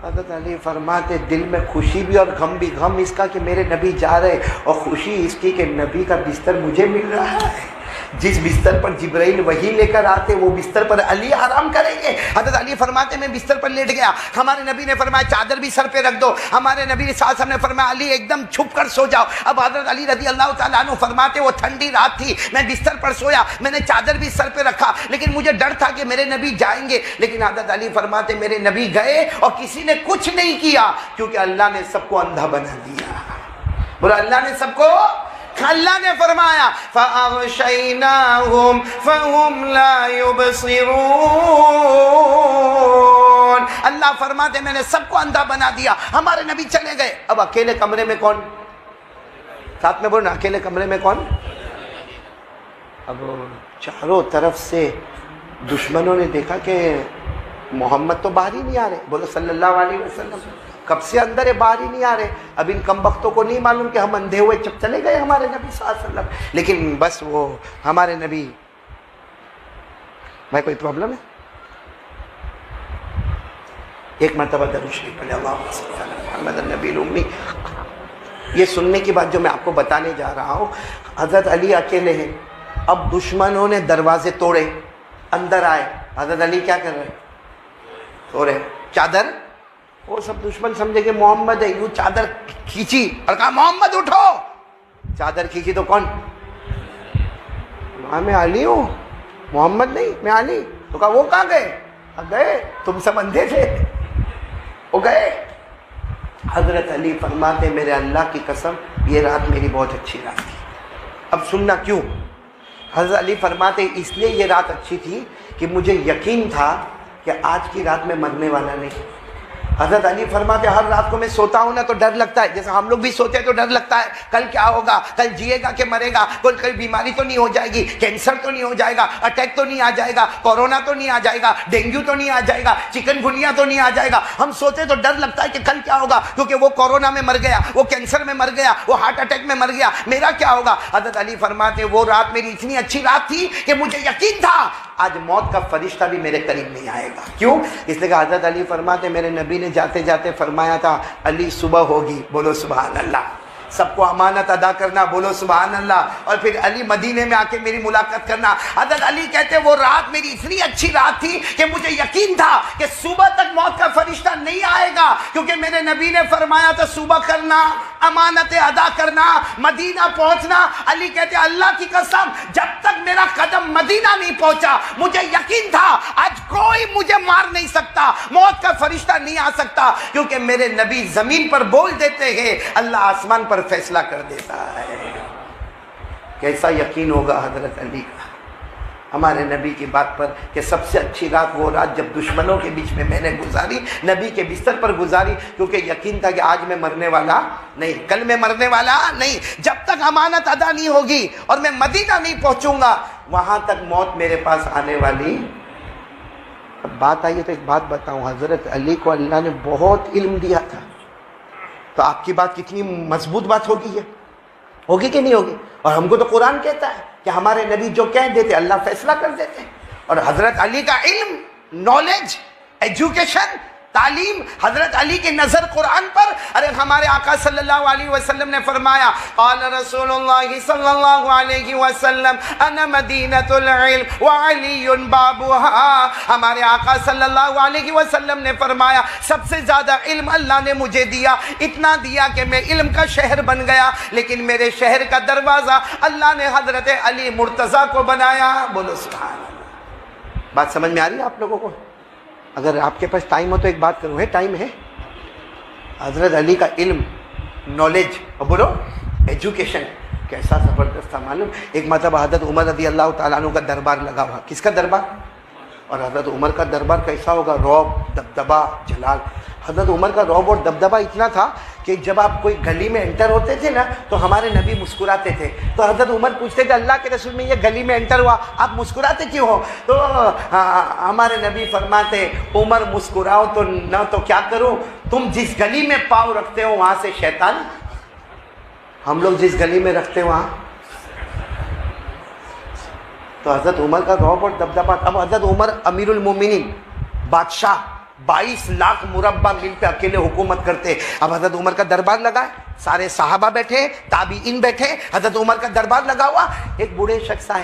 حضرت علی فرماتے دل میں خوشی بھی اور غم بھی، غم اس کا کہ میرے نبی جا رہے، اور خوشی اس کی کہ نبی کا بستر مجھے مل رہا ہے۔ جس بستر پر جبرائیل وحی لے کر آتے وہ بستر پر علی آرام کریں گے۔ حضرت علی فرماتے میں بستر پر لیٹ گیا، ہمارے نبی نے فرمایا چادر بھی سر پہ رکھ دو، ہمارے نبی صلی اللہ علیہ وسلم نے فرمایا علی ایک دم چھپ کر سو جاؤ۔ اب حضرت علی رضی اللہ تعالیٰ عنہ فرماتے وہ ٹھنڈی رات تھی، میں بستر پر سویا، میں نے چادر بھی سر پہ رکھا، لیکن مجھے ڈر تھا کہ میرے نبی جائیں گے، لیکن حضرت علی فرماتے میرے نبی گئے اور کسی نے کچھ نہیں کیا، کیونکہ اللہ نے سب کو اندھا بنا دیا۔ بولا اللہ نے سب کو، اللہ نے فرمایا فَأَغْشَيْنَاهُمْ فَهُمْ لَا يُبْصِرُونَ۔ اللہ فرماتے میں نے سب کو اندھا بنا دیا، ہمارے نبی چلے گئے۔ اب اکیلے کمرے میں کون؟ ساتھ میں بولنا اکیلے کمرے میں کون؟ اب چاروں طرف سے دشمنوں نے دیکھا کہ محمد تو باہر ہی نہیں آ رہے، بولو صلی اللہ علیہ وسلم، کب سے اندر ہے باہر ہی نہیں آ رہے۔ اب ان کم بختوں کو نہیں معلوم کہ ہم اندھے ہوئے چپ چلے گئے ہمارے نبی صلی اللہ علیہ وسلم، لیکن بس وہ ہمارے نبی۔ بھائی کوئی پرابلم ہے؟ ایک مرتبہ درود شریف پڑھیں، اللہم صلی علی محمد النبی الامی۔ یہ سننے کی بات جو میں آپ کو بتانے جا رہا ہوں، حضرت علی اکیلے ہیں، اب دشمنوں نے دروازے توڑے، اندر آئے، حضرت علی کیا کر رہے؟ سو رہے، چادر، وہ سب دشمن سمجھے کہ محمد ہے، یوں چادر کھینچی اور کہا محمد اٹھو، چادر کھینچی تو کون؟ میں علی ہوں، محمد نہیں، میں علی۔ تو کہا وہ کہاں گئے؟ گئے، تم سب اندھے تھے، وہ گئے۔ حضرت علی فرماتے میرے اللہ کی قسم یہ رات میری بہت اچھی رات تھی۔ اب سننا کیوں؟ حضرت علی فرماتے اس لیے یہ رات اچھی تھی کہ مجھے یقین تھا کہ آج کی رات میں مرنے والا نہیں۔ حضرت علی فرماتے ہر رات کو میں سوتا ہوں نا تو ڈر لگتا ہے، جیسے ہم لوگ بھی سوتے ہیں تو ڈر لگتا ہے کل کیا ہوگا، کل جیے گا کہ مرے گا، کوئی بیماری تو نہیں ہو جائے گی، کینسر تو نہیں ہو جائے گا، اٹیک تو نہیں آ جائے گا، کورونا تو نہیں آ جائے گا، ڈینگو تو نہیں آ جائے گا، چکن گنیا تو نہیں آ جائے گا۔ ہم سوتے تو ڈر لگتا ہے کہ کل کیا ہوگا، کیونکہ وہ کورونا میں مر گیا، وہ کینسر میں مر گیا، وہ ہارٹ اٹیک میں مر گیا، میرا کیا ہوگا۔ حضرت علی فرماتے وہ رات میری اتنی اچھی رات تھی کہ مجھے یقین تھا آج موت کا فرشتہ بھی میرے قریب نہیں آئے گا۔ کیوں؟ اس لیے کہ حضرت علی فرماتے میرے نبی نے جاتے جاتے فرمایا تھا علی صبح ہوگی، بولو سبحان اللہ، سب کو امانت ادا کرنا، بولو سبحان اللہ، اور پھر علی مدینے میں آ کے میری ملاقات کرنا۔ حضرت علی کہتے وہ رات میری اتنی اچھی رات تھی کہ مجھے یقین تھا کہ صبح تک موت کا فرشتہ نہیں آئے گا، کیونکہ میرے نبی نے فرمایا تھا صبح کرنا، امانت ادا کرنا، مدینہ پہنچنا۔ علی کہتے اللہ کی قسم جب تک میرا قدم مدینہ نہیں پہنچا مجھے یقین تھا آج کوئی مجھے مار نہیں سکتا، موت کا فرشتہ نہیں آ سکتا، کیونکہ میرے نبی زمین پر بول دیتے ہیں اللہ آسمان پر فیصلہ کر دیتا ہے۔ کیسا یقین ہوگا حضرت علی کا، ہمارے نبی کی بات پر کہ سب سے اچھی رات وہ رات جب دشمنوں کے بیچ میں میں نے گزاری، نبی کے بستر پر گزاری، کیونکہ یقین تھا کہ آج میں مرنے والا نہیں، کل میں مرنے والا نہیں، جب تک امانت ادا نہیں ہوگی اور میں مدینہ نہیں پہنچوں گا وہاں تک موت میرے پاس آنے والی۔ اب بات آئی ہے تو ایک بات بتاؤں، حضرت علی کو اللہ نے بہت علم دیا تھا، تو آپ کی بات کتنی مضبوط بات ہوگی، یہ ہوگی کہ نہیں ہوگی؟ اور ہم کو تو قرآن کہتا ہے کہ ہمارے نبی جو کہہ دیتے اللہ فیصلہ کر دیتے، اور حضرت علی کا علم، نالج، ایجوکیشن، تعلیم، حضرت علی کی نظر قرآن پر۔ ارے ہمارے آقا صلی اللہ علیہ وسلم نے فرمایا، قال رسول اللہ صلی اللہ علیہ وسلم انا مدینۃ العلم وعلی بابها۔ ہمارے آقا صلی اللہ علیہ وسلم نے فرمایا سب سے زیادہ علم اللہ نے مجھے دیا، اتنا دیا کہ میں علم کا شہر بن گیا، لیکن میرے شہر کا دروازہ اللہ نے حضرت علی مرتضیٰ کو بنایا۔ بولو سبحان اللہ۔ بات سمجھ میں آ رہی ہے آپ لوگوں کو؟ اگر آپ کے پاس ٹائم ہو تو ایک بات کروں، ہے ٹائم ہے؟ حضرت علی کا علم، نالج، اور بولو ایجوکیشن کیسا زبردست تھا معلوم؟ ایک مرتبہ حضرت عمر رضی اللہ تعالیٰ عنہ کا دربار لگا ہوا۔ کس کا دربار؟ اور حضرت عمر کا دربار کیسا ہوگا؟ رعب، دبدبہ، جلال۔ حضرت عمر کا رعب اور دبدبہ اتنا تھا کہ جب آپ کوئی گلی میں انٹر ہوتے تھے نا تو ہمارے نبی مسکراتے تھے، تو حضرت عمر پوچھتے کہ اللہ کے رسول میں یہ گلی میں انٹر ہوا آپ مسکراتے کیوں ہو؟ تو ہمارے نبی فرماتے عمر مسکراؤ تو نہ تو کیا کروں، تم جس گلی میں پاؤں رکھتے ہو وہاں سے شیطان، ہم لوگ جس گلی میں رکھتے ہیں وہاں۔ تو حضرت عمر کا رعب اور دبدبہ۔ اب حضرت عمر امیر المومنین، بادشاہ، 22 لاکھ مربع میل پہ اکیلے حکومت کرتے۔ اب حضرت عمر کا دربار لگا ہے، سارے صحابہ بیٹھے، تابعین بیٹھے، حضرت عمر کا دربار لگا ہوا۔ ایک بوڑھے شخص آئے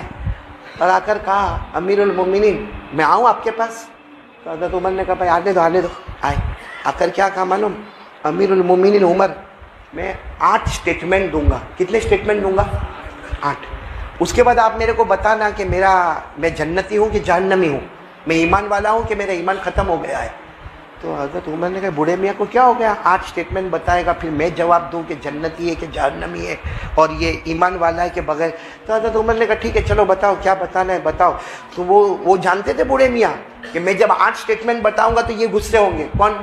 اور آ کر کہا امیر المومنین میں آؤں آپ کے پاس؟ تو حضرت عمر نے کہا بھائی آنے دو آنے دو۔ آئے، آ کر کیا کہا معلوم؟ امیر المومنین عمر میں 8 اسٹیٹمنٹ دوں گا۔ کتنے اسٹیٹمنٹ دوں گا؟ 8۔ اس کے بعد آپ میرے کو بتانا کہ میں جنتی ہوں کہ جہنمی ہوں، میں ایمان والا ہوں کہ میرا ایمان ختم ہو گیا ہے۔ تو حضرت عمر نے کہا بوڑھے میاں کو کیا ہو گیا، 8 اسٹیٹمنٹ بتائے گا پھر میں جواب دوں کہ جنتی ہے کہ جہنمی ہے اور یہ ایمان والا ہے کہ بغیر؟ تو حضرت عمر نے کہا ٹھیک ہے چلو بتاؤ کیا بتانا ہے بتاؤ۔ تو وہ جانتے تھے بوڑھے میاں کہ میں جب 8 اسٹیٹمنٹ بتاؤں گا تو یہ غصے ہوں گے۔ کون؟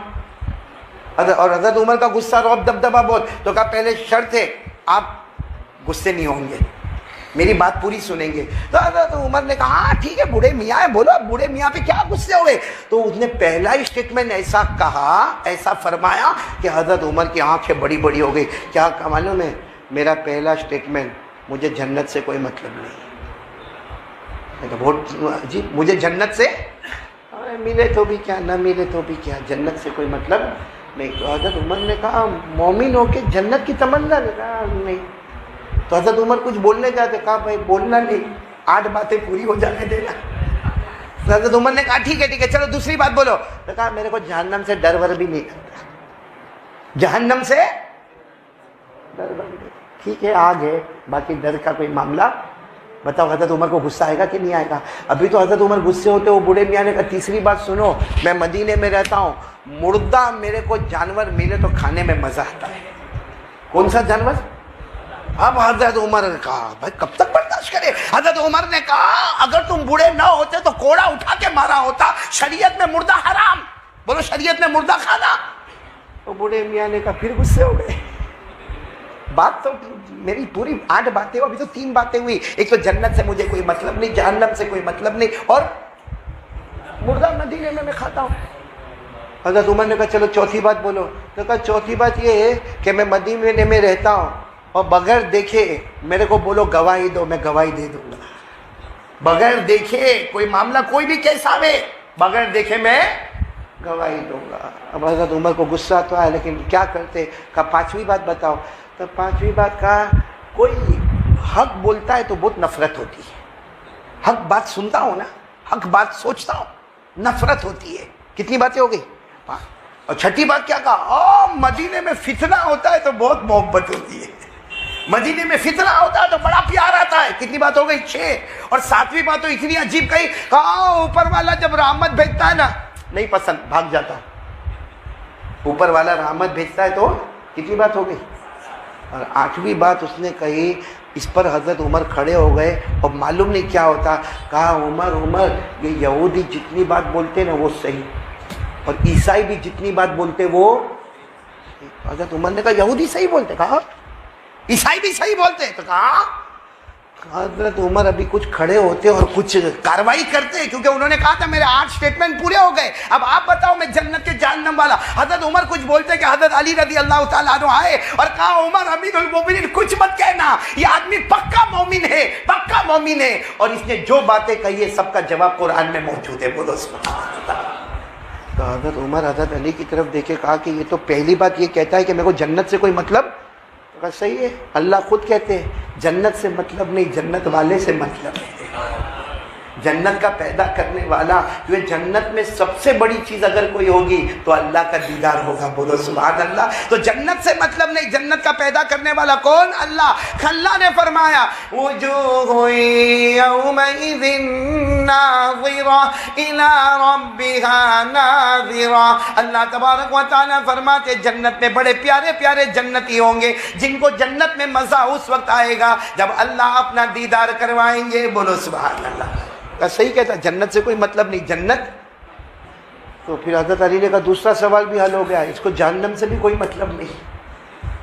اور حضرت عمر کا غصہ رعب دبدبہ بہت، تو کہا پہلے شرط ہے آپ غصے نہیں ہوں گے، میری بات پوری سنیں گے۔ تو حضرت عمر نے کہا ہاں ٹھیک ہے بوڑھے میاں ہے، بولو بوڑھے میاں پہ کیا غصے ہوئے؟ تو اس نے پہلا ہی اسٹیٹمنٹ ایسا کہا، ایسا فرمایا کہ حضرت عمر کی آنکھیں بڑی بڑی ہو گئی۔ کیا معلوم ہے؟ میرا پہلا اسٹیٹمنٹ مجھے جنت سے کوئی مطلب نہیں۔ بہت جی مجھے جنت سے ملے تو بھی کیا نہ ملے تو بھی کیا، جنت سے کوئی مطلب نہیں۔ تو حضرت عمر نے کہا مومن ہو کے جنت کی تمنا نہیں۔ تو حضرت عمر کچھ بولنے جاتے، کہا بھائی بولنا نہیں، 8 باتیں پوری ہو جانے دینا۔ تو حضرت عمر نے کہا ٹھیک ہے چلو دوسری بات بولو۔ تو کہا میرے کو جہنم سے ڈر ور بھی نہیں کرتا، جہنم سے ڈر ور بھی۔ ٹھیک ہے آ گئے، باقی ڈر کا کوئی معاملہ بتاؤ۔ حضرت عمر کو غصہ آئے گا کہ نہیں آئے گا؟ ابھی تو حضرت عمر غصے ہوتے، وہ بوڑھے میاں نے کہا تیسری بات سنو، میں مدینے میں رہتا ہوں، مردہ میرے کو جانور ملے تو کھانے میں مزہ آتا ہے۔ کون سا جانور؟ اب حضرت عمر نے کہا بھائی کب تک برداشت کرے؟ حضرت عمر نے کہا اگر تم بوڑھے نہ ہوتے تو کوڑا اٹھا کے مارا ہوتا، شریعت میں مردہ حرام، بولو شریعت میں مردہ کھانا۔ تو بوڑھے میاں نے کہا پھر غصے ہو گئے۔ بات تو میری پوری 8 باتیں ابھی تو 3 باتیں ہوئی، ایک تو جنت سے مجھے کوئی مطلب نہیں، جہنم سے کوئی مطلب نہیں، اور مردہ مدینے میں میں کھاتا ہوں۔ حضرت عمر نے کہا چلو چوتھی بات بولو۔ تو کہا چوتھی بات یہ ہے کہ میں مدینے میں رہتا ہوں اور بغیر دیکھے میرے کو بولو گواہی دو، میں گواہی دے دوں گا۔ بغیر دیکھے کوئی معاملہ کوئی بھی کیسا آوے، بغیر دیکھے میں گواہی دوں گا۔ اب حضرت عمر کو غصہ تو آیا لیکن کیا کرتے؟ کہا 5ویں بات بتاؤ۔ تو 5ویں بات کہا کوئی حق بولتا ہے تو بہت نفرت ہوتی ہے، حق بات سنتا ہوں نا، حق بات سوچتا ہوں، نفرت ہوتی ہے۔ کتنی باتیں ہو گئی؟ اور 6ٹھی بات کیا کہا؟ مدینے میں فتنہ ہوتا ہے تو بہت محبت ہوتی ہے، مدینے میں فتنہ ہوتا ہے تو بڑا پیار آتا ہے۔ کتنی بات ہو گئی؟ 6۔ اور 7ویں بات تو اتنی عجیب کہی، کہا اوپر والا جب رحمت بھیجتا ہے نا نہیں پسند، بھاگ جاتا۔ اوپر والا رحمت بھیجتا ہے تو کتنی بات ہو گئی؟ اور 8ویں بات اس نے کہی، اس پر حضرت عمر کھڑے ہو گئے اور معلوم نہیں کیا ہوتا، کہا عمر یہ یہودی جتنی بات بولتے نا وہ صحیح، اور عیسائی بھی جتنی بات بولتے وہ، حضرت عمر نے کہا یہودی صحیح بولتے، کہا عیسائی بھی صحیح بولتے، تو کہا حضرت عمر ابھی کچھ کھڑے ہوتے اور کچھ کاروائی کرتے، کیونکہ انہوں نے کہا تھا میرے 8 سٹیٹمنٹ پورے ہو گئے، اب آپ بتاؤ میں جنت کے جہنم والا۔ حضرت عمر کچھ بولتے کہ حضرت علی رضی اللہ تعالیٰ عنہ آئے اور کہا عمر امیر المومنین کچھ مت کہنا، یہ آدمی پکا مومن ہے، پکا مومن ہے، اور اس نے جو باتیں کہی ہے سب کا جواب قرآن میں موجود ہے، بولو سبحان اللہ۔ تو حضرت عمر حضرت علی کی طرف دیکھے، کہا کہ یہ تو پہلی بات یہ کہتا ہے کہ میرے کو جنت سے کوئی مطلب، کہا صحیح ہے، اللہ خود کہتے ہیں جنت سے مطلب نہیں، جنت والے سے مطلب ہے، جنت کا پیدا کرنے والا، کیونکہ جنت میں سب سے بڑی چیز اگر کوئی ہوگی تو اللہ کا دیدار ہوگا، بولو سبحان اللہ۔ تو جنت سے مطلب نہیں، جنت کا پیدا کرنے والا کون؟ اللہ۔ اللہ نے فرمایا وجوہ یومئذ ناظرہ الی ربها ناظرہ، اللہ تبارک و تعالیٰ فرماتے جنت میں بڑے پیارے پیارے جنتی ہوں گے جن کو جنت میں مزہ اس وقت آئے گا جب اللہ اپنا دیدار کروائیں گے، بولو سبحان اللہ۔ صحیح کہتا جنت سے کوئی مطلب نہیں، جنت۔ تو پھر حضرت علی نے کہا دوسرا سوال بھی حل ہو گیا، اس کو جہنم سے بھی کوئی مطلب نہیں،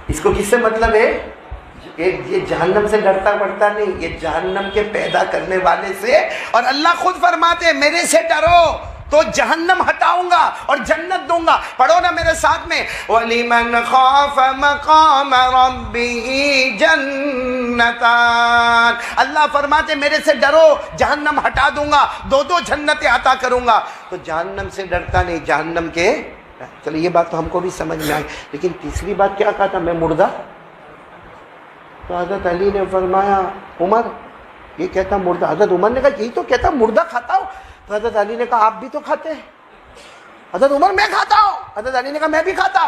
اس کو کس سے مطلب ہے؟ یہ جہنم سے ڈرتا پڑتا نہیں، یہ جہنم کے پیدا کرنے والے سے، اور اللہ خود فرماتے ہیں میرے سے ڈرو تو جہنم ہٹاؤں گا اور جنت دوں گا۔ پڑھو نا میرے ساتھ میں، وَلِمَنْ خَافَ مَقَامَ رَبِّهِ جَنَّتَانِ، اللہ فرماتے میرے سے ڈرو جہنم ہٹا دوں گا، دو جنتیں عطا کروں گا۔ تو جہنم سے ڈرتا نہیں، جہنم کے، چلو یہ بات تو ہم کو بھی سمجھ میں آئی، لیکن تیسری بات کیا کہا تھا، میں مردہ؟ تو حضرت علی نے فرمایا عمر یہ کہتا مردہ، حضرت عمر نے کہا یہی تو کہتا مردہ کھاتا ہوں، تو حضرت علی نے کہا آپ بھی تو کھاتے ہیں، حضرت عمر میں کھاتا ہوں، حضرت علی نے کہا میں بھی کھاتا،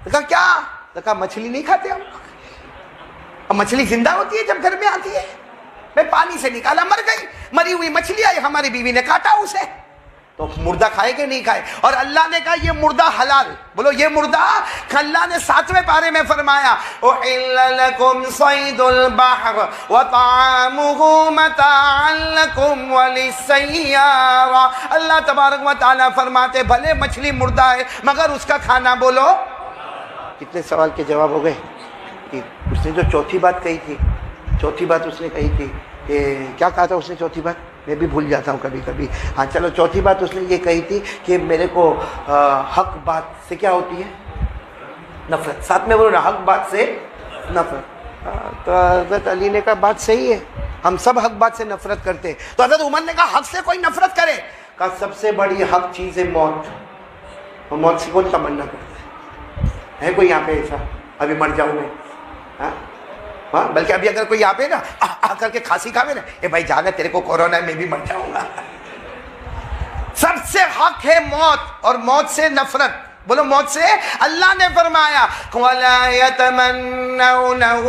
تو کہا کیا؟ تو کہا مچھلی نہیں کھاتے ہم، اب مچھلی زندہ ہوتی ہے جب گھر میں آتی ہے، میں پانی سے نکالا مر گئی، مری ہوئی مچھلی آئی ہماری بیوی نے کاٹا اسے، تو مردہ کھائے کہ نہیں کھائے؟ اور اللہ نے کہا یہ مردہ حلال، بولو یہ مردہ، اللہ نے 7ویں پارے میں فرمایا احل لکم صید البحر وطعامہ متاعا لکم وللسیارہ، اللہ تبارک و تعالیٰ فرماتے بھلے مچھلی مردہ ہے مگر اس کا کھانا، بولو کتنے سوال کے جواب ہو گئے؟ اس نے جو چوتھی بات کہی تھی، چوتھی بات اس نے کہی تھی کہ کیا کہا تھا اس نے چوتھی بات؟ میں بھی بھول جاتا ہوں کبھی کبھی، ہاں چلو چوتھی بات اس نے یہ کہی تھی کہ میرے کو حق بات سے کیا ہوتی ہے؟ نفرت، ساتھ میں بولو حق بات سے نفرت۔ تو حضرت علی نے کہا بات صحیح ہے، ہم سب حق بات سے نفرت کرتے ہیں۔ تو حضرت عمر نے کہا حق سے کوئی نفرت کرے، کہا سب سے بڑی حق چیز ہے موت، اور موت سے کون تمنا کرتا ہے کوئی یہاں پہ ایسا ابھی مر جاؤں میں؟ ہاں بلکہ ابھی اگر کوئی آپے نا آ کر کے کھانسی کھاوے نا، اے بھائی جانا تیرے کو کورونا ہے میں بھی مر جاؤں گا۔ سب سے حق ہے موت، اور موت سے نفرت، بولو موت سے۔ اللہ نے فرمایا وَلَا يَتَمَنَّوْنَهُ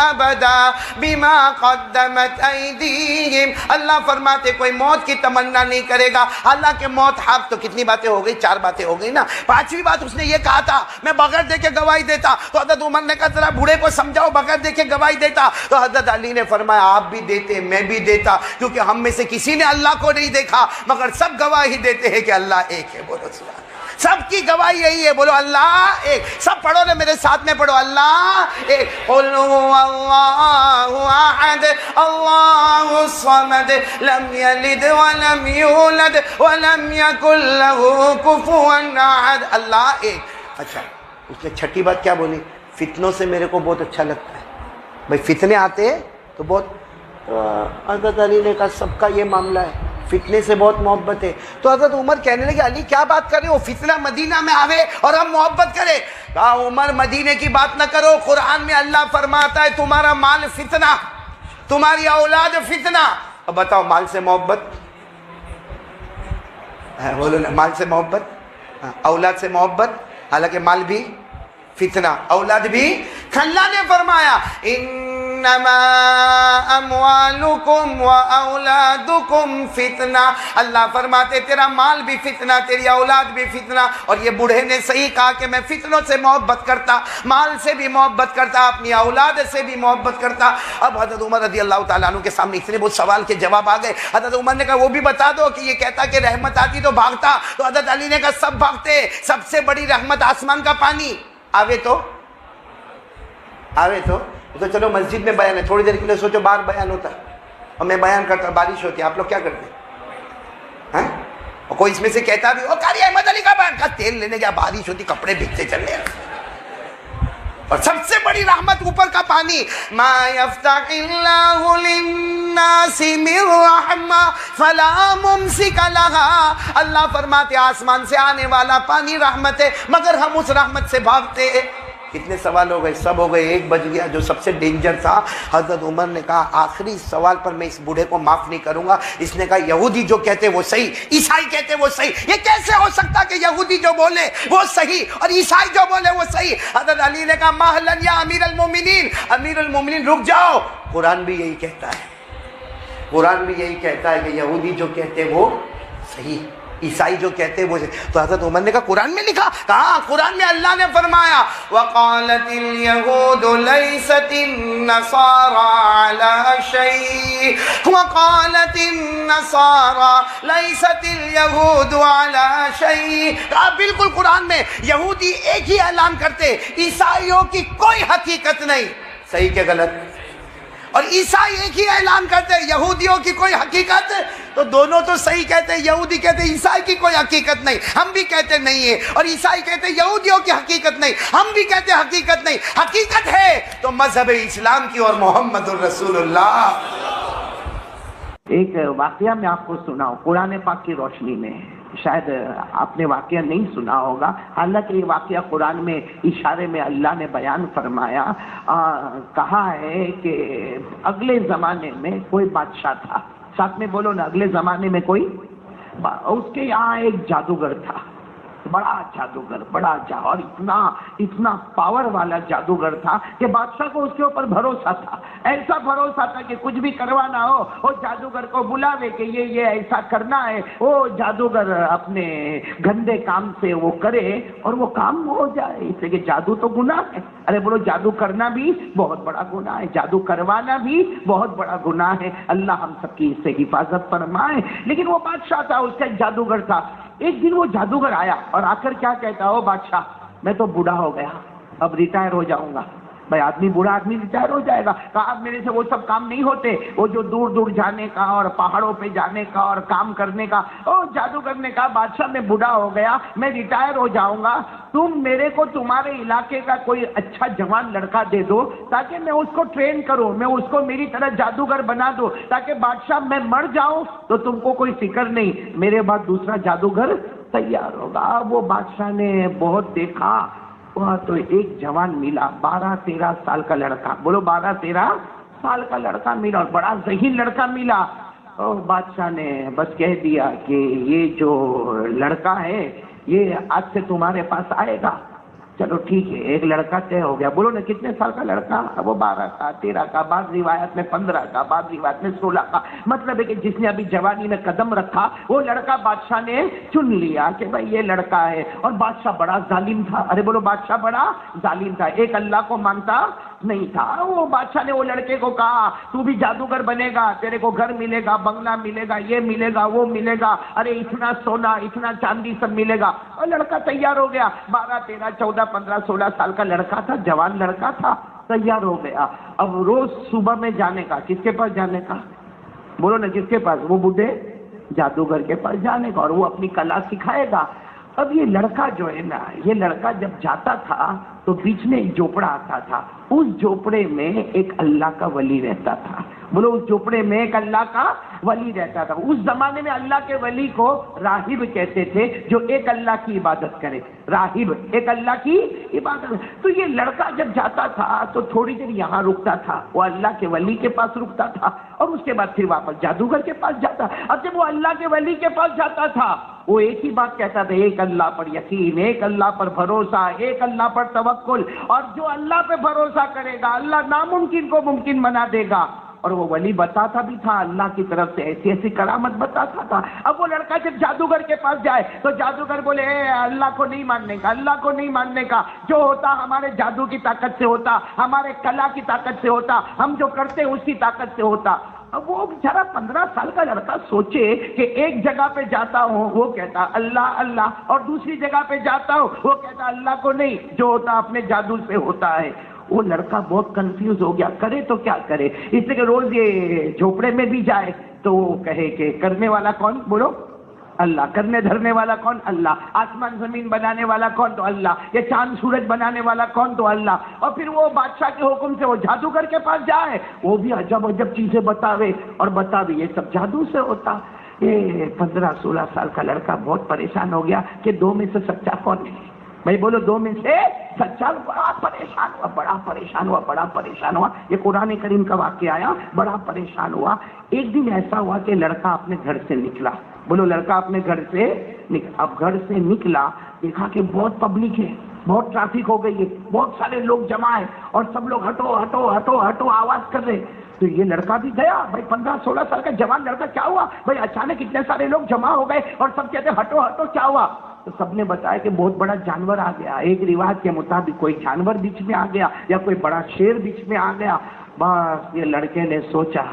أَبَدًا بِمَا قَدَّمَتْ أَيْدِيهِمْ، اللہ فرماتے کوئی موت کی تمنا نہیں کرے گا، حالانکہ موت حق۔ تو کتنی باتیں ہو گئی؟ 4 باتیں ہو گئی نا۔ 5ویں بات اس نے یہ کہا تھا میں بغیر دیکھے گواہی دیتا، تو حضرت عمر نے کہا ذرا بوڑھے کو سمجھاؤ بغیر دیکھے گواہی دیتا، تو حضرت علی نے فرمایا آپ بھی دیتے میں بھی دیتا، کیونکہ ہم میں سے کسی نے اللہ کو نہیں دیکھا مگر سب گواہی دیتے ہیں کہ اللہ ایک ہے، بولو سبحان، سب کی گواہی یہی ہے، بولو اللہ ایک۔ سب پڑھو نا میرے ساتھ میں، پڑھو اللہ ایک، قل هو اللہ احد اللہ الصمد لم یلد ولم یولد ولم یکن له کفوا احد، اللہ ایک۔ اچھا اس نے 6ٹھی بات کیا بولی؟ فتنوں سے میرے کو بہت اچھا لگتا ہے، بھائی فتنے آتے ہیں تو بہت، حضرت علی نے کہا سب کا یہ معاملہ ہے، فتنے سے بہت محبت ہے۔ تو حضرت عمر کہنے لگے علی کیا بات کر رہے ہو، فتنہ مدینہ میں آوے اور ہم محبت کرے؟ کہا عمر مدینے کی بات نہ کرو، قرآن میں اللہ فرماتا ہے تمہارا مال فتنہ، تمہاری اولاد فتنہ۔ اب بتاؤ مال سے محبت، بولو نا مال سے محبت، اولاد سے محبت، حالانکہ مال بھی فتنہ اولاد بھی۔ اللہ نے فرمایا ان انما اموالکم و اولادکم فتنہ، اللہ فرماتے تیرا مال بھی فتنہ، تیری اولاد بھی فتنہ. اور یہ بوڑھے نے صحیح کہا کہ میں فتنوں سے محبت کرتا، مال سے بھی محبت کرتا، اپنی اولاد سے بھی محبت کرتا. اب حضرت عمر رضی اللہ تعالیٰ عنہ کے سامنے اتنے بہت سوال کے جواب آ گئے. حضرت عمر نے کہا وہ بھی بتا دو کہ یہ کہتا کہ رحمت آتی تو بھاگتا. تو حضرت علی نے کہا سب بھاگتے، سب سے بڑی رحمت آسمان کا پانی آوے تو چلو مسجد میں بیان ہے، تھوڑی دیر کے لیے سوچو باہر بیان ہوتا ہے اور میں بیان کرتا، بارش ہوتی ہے، آپ لوگ کیا کرتے ہیں؟ اور کوئی اس میں سے کہتا بھی وہ قاری احمد علی کا بیان کا تیل لینے گیا، بارش ہوتی کپڑے بھیگتے چل رہے ہیں. اور سب سے بڑی رحمت اوپر کا پانی، ما یفتح اللہ للناس من رحمہ فلا ممسک لہا. اللہ فرماتے آسمان سے آنے والا پانی رحمت ہے، مگر ہم اس رحمت سے بھاگتے ہیں. کتنے سوال ہو گئے؟ سب ہو گئے. ایک بج گیا جو سب سے ڈینجر تھا. حضرت عمر نے کہا آخری سوال پر میں اس بوڑھے کو معاف نہیں کروں گا. اس نے کہا یہودی جو کہتے وہ صحیح، عیسائی کہتے وہ صحیح. یہ کیسے ہو سکتا کہ یہودی جو بولے وہ صحیح اور عیسائی جو بولے وہ صحیح؟ حضرت علی نے کہا مہلن یا امیر المومنین، امیر المومنین رک جاؤ، قرآن بھی یہی کہتا ہے، قرآن بھی یہی کہتا ہے کہ یہودی جو کہتے وہ صحیح، عیسائی جو کہتے وہ. تو حضرت عمر نے کہا قرآن میں لکھا؟ کہا قرآن میں اللہ نے فرمایا وَقَالَتِ الْيَهُودُ لَيْسَتِ النَّصَارَى عَلَى شَيْءٍ وَقَالَتِ النَّصَارَى لَيْسَتِ الْيَهُودُ عَلَى شَيْءٍ. کہا بالکل قرآن میں یہودی ایک ہی اعلان کرتے، عیسائیوں کی کوئی حقیقت نہیں. صحیح کہ غلط؟ اور عیسائی ایک ہی اعلان کرتے یہودیوں کی کوئی حقیقت. تو دونوں تو صحیح کہتے، یہودی کہتے عیسائی کی کوئی حقیقت نہیں، ہم بھی کہتے نہیں ہے. اور عیسائی کہتے یہودیوں کی حقیقت نہیں، ہم بھی کہتے حقیقت نہیں. حقیقت ہے تو مذہب اسلام کی اور محمد الرسول اللہ. ایک واقعہ میں آپ کو سناؤں قرآن پاک کی روشنی میں. شاید آپ نے واقعہ نہیں سنا ہوگا، حالانکہ یہ واقعہ قرآن میں اشارے میں اللہ نے بیان فرمایا. کہا ہے کہ اگلے زمانے میں کوئی بادشاہ تھا. ساتھ میں بولو نا، اگلے زمانے میں کوئی، اس کے یہاں ایک جادوگر تھا، بڑا جادوگر، اور اتنا پاور والا جادوگر تھا کہ بادشاہ کو اس کے اوپر بھروسہ تھا. ایسا بھروسہ تھا کہ کچھ بھی کروانا ہو وہ جادوگر کو بلاوے کہ یہ ایسا کرنا ہے. وہ جادوگر اپنے گندے کام سے وہ کرے اور وہ کام ہو جائے. اس لیے کہ جادو تو گناہ ہے. ارے بولو جادو کرنا بھی بہت بڑا گناہ ہے، جادو کروانا بھی بہت بڑا گناہ ہے. اللہ ہم سب کی اس سے حفاظت فرمائے. لیکن وہ بادشاہ تھا، اس کا ایک جادوگر تھا. ایک دن وہ جادوگر آیا اور آ کر کیا کہتا، ہو بادشاہ میں تو بوڑھا ہو گیا، اب ریٹائر ہو جاؤں گا. بھائی آدمی بوڑھا آدمی ریٹائر ہو جائے گا. کہا اب میرے سے وہ سب کام نہیں ہوتے، وہ جو دور دور جانے کا اور پہاڑوں پہ جانے کا اور کام کرنے کا. جادوگر نے کہا بادشاہ میں بوڑھا ہو گیا، میں ریٹائر ہو جاؤں گا، تم میرے کو تمہارے علاقے کا کوئی اچھا جوان لڑکا دے دو تاکہ میں اس کو ٹرین کروں، میں اس کو میری طرح جادوگر بنا دو تاکہ بادشاہ میں مر جاؤں تو تم کو کوئی فکر نہیں، میرے بعد دوسرا جادوگر تیار ہوگا. وہ بادشاہ نے بہت دیکھا، وہاں تو ایک جوان ملا، 12-13 سال کا لڑکا. بولو 12-13 سال کا لڑکا ملا اور بڑا ذہین لڑکا ملا. اور بادشاہ نے بس کہہ دیا کہ یہ جو لڑکا ہے یہ آج سے تمہارے پاس آئے گا. چلو ٹھیک ہے، ایک لڑکا طے ہو گیا. بولو نا کتنے سال کا لڑکا؟ وہ 12 کا، 13 کا، بعض روایت میں 15 کا، بعض روایت میں 16 کا. مطلب ہے کہ جس نے ابھی جوانی میں قدم رکھا وہ لڑکا بادشاہ نے چن لیا کہ بھائی یہ لڑکا ہے. اور بادشاہ بڑا ظالم تھا. ارے بولو بادشاہ بڑا ظالم تھا، ایک اللہ کو مانتا نہیں تھا. وہ بادشاہ نے وہ لڑکے کو کہا تو بھی جادوگر بنے گا، تیرے کو گھر ملے گا، بنگلہ ملے گا، یہ ملے گا، وہ ملے گا، ارے اتنا سونا اتنا چاندی سب ملے گا. اور لڑکا تیار ہو گیا. 12-13-14-15-16 سال کا لڑکا تھا، جوان لڑکا تھا، تیار ہو گیا. اب روز صبح میں جانے کا، کس کے پاس جانے کا؟ بولو نا کس کے پاس؟ وہ بوڑھے جادوگر کے پاس جانے کا، اور وہ اپنی کلا سکھائے گا. اب یہ لڑکا جو ہے نا، یہ لڑکا جب جاتا تھا تو بیچ میں ایک جھوپڑا آتا تھا. اس جھوپڑے میں ایک اللہ کا ولی رہتا تھا. بولو اس جھوپڑے میں ایک اللہ کا ولی رہتا تھا. اس زمانے میں اللہ کے ولی کو راہب کہتے تھے، جو ایک اللہ کی عبادت کرے. راہب ایک اللہ کی عبادت. تو یہ لڑکا جب جاتا تھا تو تھوڑی دیر یہاں رکتا تھا، وہ اللہ کے ولی کے پاس رکتا تھا، اور اس کے بعد پھر واپس جادوگر کے پاس جاتا. اب جب وہ اللہ کے ولی کے پاس جاتا تھا وہ ایک ہی بات کہتا تھا، ایک اللہ پر یقین، ایک اللہ پر بھروسہ، ایک اللہ پر توکل، اور جو اللہ پہ بھروسہ کرے گا اللہ ناممکن کو ممکن بنا دے گا۔ اور وہ ولی بتاتا بھی تھا اللہ کی طرف سے ایسی ایسی کرامت بتاتا تھا۔ اب وہ لڑکا جب جادوگر کے پاس جائے تو جادوگر بولے اے اللہ کو نہیں ماننے کا، اللہ کو نہیں ماننے کا، جو ہوتا ہمارے جادو کی طاقت سے ہوتا، ہمارے کلا کی طاقت سے ہوتا، ہم جو کرتے اس کی طاقت سے ہوتا۔ اب وہ بیچارہ 15 سال کا لڑکا سوچے کہ ایک جگہ پہ جاتا ہوں وہ کہتا اللہ اللہ، اور دوسری جگہ پہ جاتا ہوں وہ کہتا اللہ کو نہیں، جو ہوتا اپنے جادو سے ہوتا ہے۔ وہ لڑکا بہت کنفیوز ہو گیا، کرے تو کیا کرے، اس لیے کہ روز یہ جھوپڑے میں بھی جائے تو وہ کہے کہ کرنے والا کون، بولو اللہ، کرنے دھرنے والا کون، اللہ، آسمان زمین بنانے والا کون، تو اللہ، یہ چاند سورج بنانے والا کون، تو اللہ، اور پھر وہ بادشاہ کے حکم سے وہ جادوگر کے پاس جائے، وہ بھی عجب عجب چیزیں بتاوے اور بتا بھی یہ سب جادو سے ہوتا۔ یہ 15-16 سال کا لڑکا بہت پریشان ہو گیا کہ دو میں سے سچا کون ہے، بھائی بولو دو میں سے سچا۔ بڑا پریشان ہوا، بڑا پریشان ہوا، بڑا پریشان ہوا۔ یہ قرآن کریم کا واقعہ آیا، بڑا پریشان ہوا۔ ایک دن ایسا ہوا کہ لڑکا اپنے گھر سے نکلا، بولو لڑکا اپنے گھر سے اب گھر سے نکلا، دیکھا کہ بہت پبلک ہے، بہت ٹریفک ہو گئی ہے، بہت سارے لوگ جمع ہیں اور سب لوگ ہٹو ہٹو ہٹو ہٹو آواز کر رہے۔ تو یہ لڑکا بھی گیا، بھائی 15-16 سال کا جوان لڑکا، کیا ہوا بھائی، اچانک اتنے سارے لوگ جمع ہو گئے اور سب کہتے ہٹو ہٹو، کیا ہوا؟ تو سب نے بتایا کہ بہت بڑا جانور آ گیا، ایک روایت کے مطابق کوئی جانور بیچ میں آ گیا یا کوئی بڑا شیر بیچ میں آ گیا۔ بس یہ لڑکے نے سوچا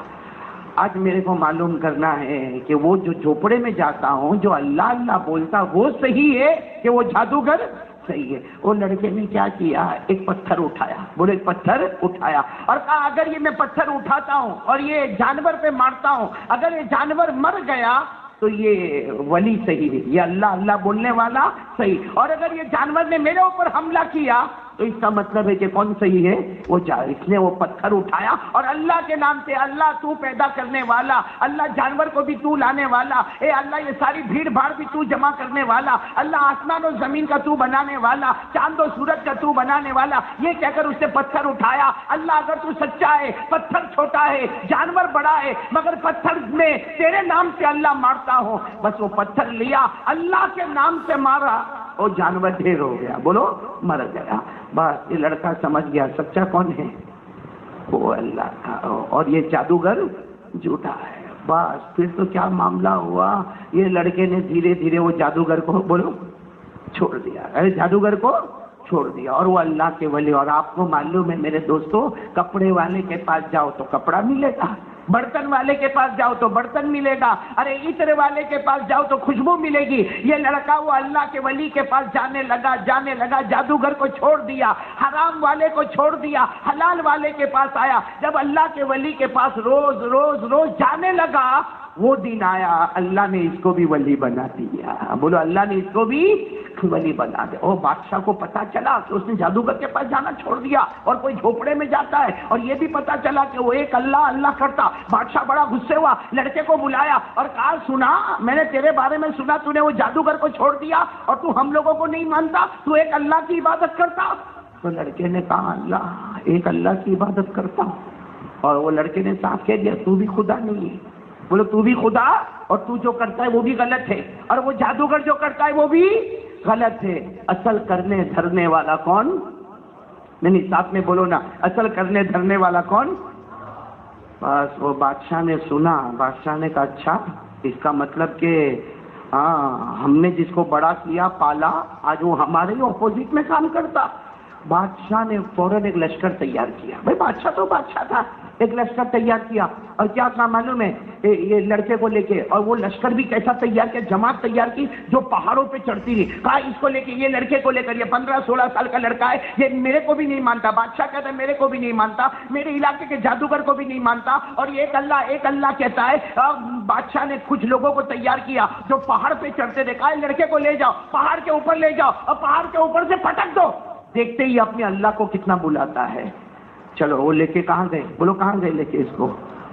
آج میرے کو معلوم کرنا ہے کہ وہ جو جھوپڑے میں جاتا ہوں، جو اللہ اللہ بولتا وہ صحیح ہے کہ وہ جادوگر صحیح ہے۔ وہ لڑکے نے کیا کیا، ایک پتھر اٹھایا، بولے ایک پتھر اٹھایا اور کہا اگر یہ میں پتھر اٹھاتا ہوں اور یہ جانور پہ مارتا ہوں، اگر یہ جانور مر گیا تو یہ ولی صحیح ہے، یہ اللہ اللہ بولنے والا صحیح، اور اگر یہ جانور نے میرے اوپر حملہ کیا تو اس کا مطلب ہے کہ کون صحیح ہے، وہ اس نے وہ پتھر اٹھایا اور اللہ کے نام سے، اللہ تو پیدا کرنے والا، اللہ جانور کو بھی تو لانے والا، اے اللہ یہ ساری بھیڑ بھاڑ بھی تو جمع کرنے والا، اللہ آسمان و زمین کا تو بنانے والا، چاند و سورج کا تو بنانے والا، یہ کہہ کر اس نے پتھر اٹھایا۔ اللہ اگر تو سچا ہے، پتھر چھوٹا ہے، جانور بڑا ہے، مگر پتھر میں تیرے نام سے اللہ مارتا ہوں۔ بس وہ پتھر لیا، اللہ کے نام سے مارا، وہ جانور ڈھیر ہو گیا، بولو مر گیا۔ بس یہ لڑکا سمجھ گیا سچا کون ہے، وہ اللہ تھا، اور یہ جادوگر جھوٹا ہے۔ بس پھر تو کیا معاملہ ہوا، یہ لڑکے نے دھیرے دھیرے وہ جادوگر کو، بولو، چھوڑ دیا، ارے جادوگر کو چھوڑ دیا، اور وہ اللہ کے ولی۔ اور آپ کو معلوم ہے میرے دوستو، کپڑے والے کے پاس جاؤ تو کپڑا ملے گا، برتن والے کے پاس جاؤ تو برتن ملے گا، ارے عطر والے کے پاس جاؤ تو خوشبو ملے گی۔ یہ لڑکا وہ اللہ کے ولی کے پاس جانے لگا، جادوگر کو چھوڑ دیا، حرام والے کو چھوڑ دیا، حلال والے کے پاس آیا۔ جب اللہ کے ولی کے پاس روز روز روز جانے لگا، وہ دن آیا اللہ نے اس کو بھی ولی بنا دیا، بولو اللہ نے اس کو بھی ولی بنا دیا۔ اور بادشاہ کو پتا چلا کہ اس نے جادوگر کے پاس جانا چھوڑ دیا اور کوئی جھوپڑے میں جاتا ہے، اور یہ بھی پتا چلا کہ وہ ایک اللہ اللہ کرتا۔ بادشاہ بڑا غصے ہوا، لڑکے کو بلایا اور کہا سنا، میں نے تیرے بارے میں سنا تو نے وہ جادوگر کو چھوڑ دیا اور تو ہم لوگوں کو نہیں مانتا، تو ایک اللہ کی عبادت کرتا۔ تو لڑکے نے کہا اللہ، ایک اللہ کی عبادت کرتا ہوں، اور وہ لڑکے نے صاف کہہ دیا تو بھی خدا نہیں ہے، بولو تو بھی خدا، اور تو جو کرتا ہے وہ بھی غلط ہے، اور وہ جادوگر جو کرتا ہے وہ بھی غلط ہے۔ اصل کرنے دھرنے والا کون؟ نہیں ساتھ میں بولو نا، اصل کرنے دھرنے والا کون؟ بس وہ بادشاہ نے سنا، بادشاہ نے کہا اچھا، اس کا مطلب کہ ہاں ہم نے جس کو بڑا کیا پالا، آج وہ ہمارے ہی اپوزٹ میں کام کرتا۔ بادشاہ نے فوراً ایک لشکر تیار کیا، بھائی بادشاہ تو بادشاہ تھا، ایک لشکر تیار کیا، اور کیا تھا معلوم ہے، یہ لڑکے کو لے کے، اور وہ لشکر بھی کیسا تیار کیا، جماعت تیار کی جو پہاڑوں پہ چڑھتی رہی، کہا اس کو لے کے، یہ لڑکے کو لے کر، یہ 15-16 سال کا لڑکا ہے، یہ میرے کو بھی نہیں مانتا، بادشاہ کہتا ہے میرے کو بھی نہیں مانتا، میرے علاقے کے جادوگر کو بھی نہیں مانتا، اور یہ ایک اللہ کہتا ہے۔ بادشاہ نے کچھ لوگوں کو تیار کیا جو پہاڑ پہ چڑھتے تھے، کہا لڑکے کو لے جاؤ، پہاڑ کے اوپر لے جاؤ اور پہاڑ کے اوپر سے پٹک دو، دیکھتے ہی اپنے اللہ کو کتنا بلاتا ہے۔ چلو وہ لے کے کہاں گئے، بولو کہاں گئے لے کے اس کو،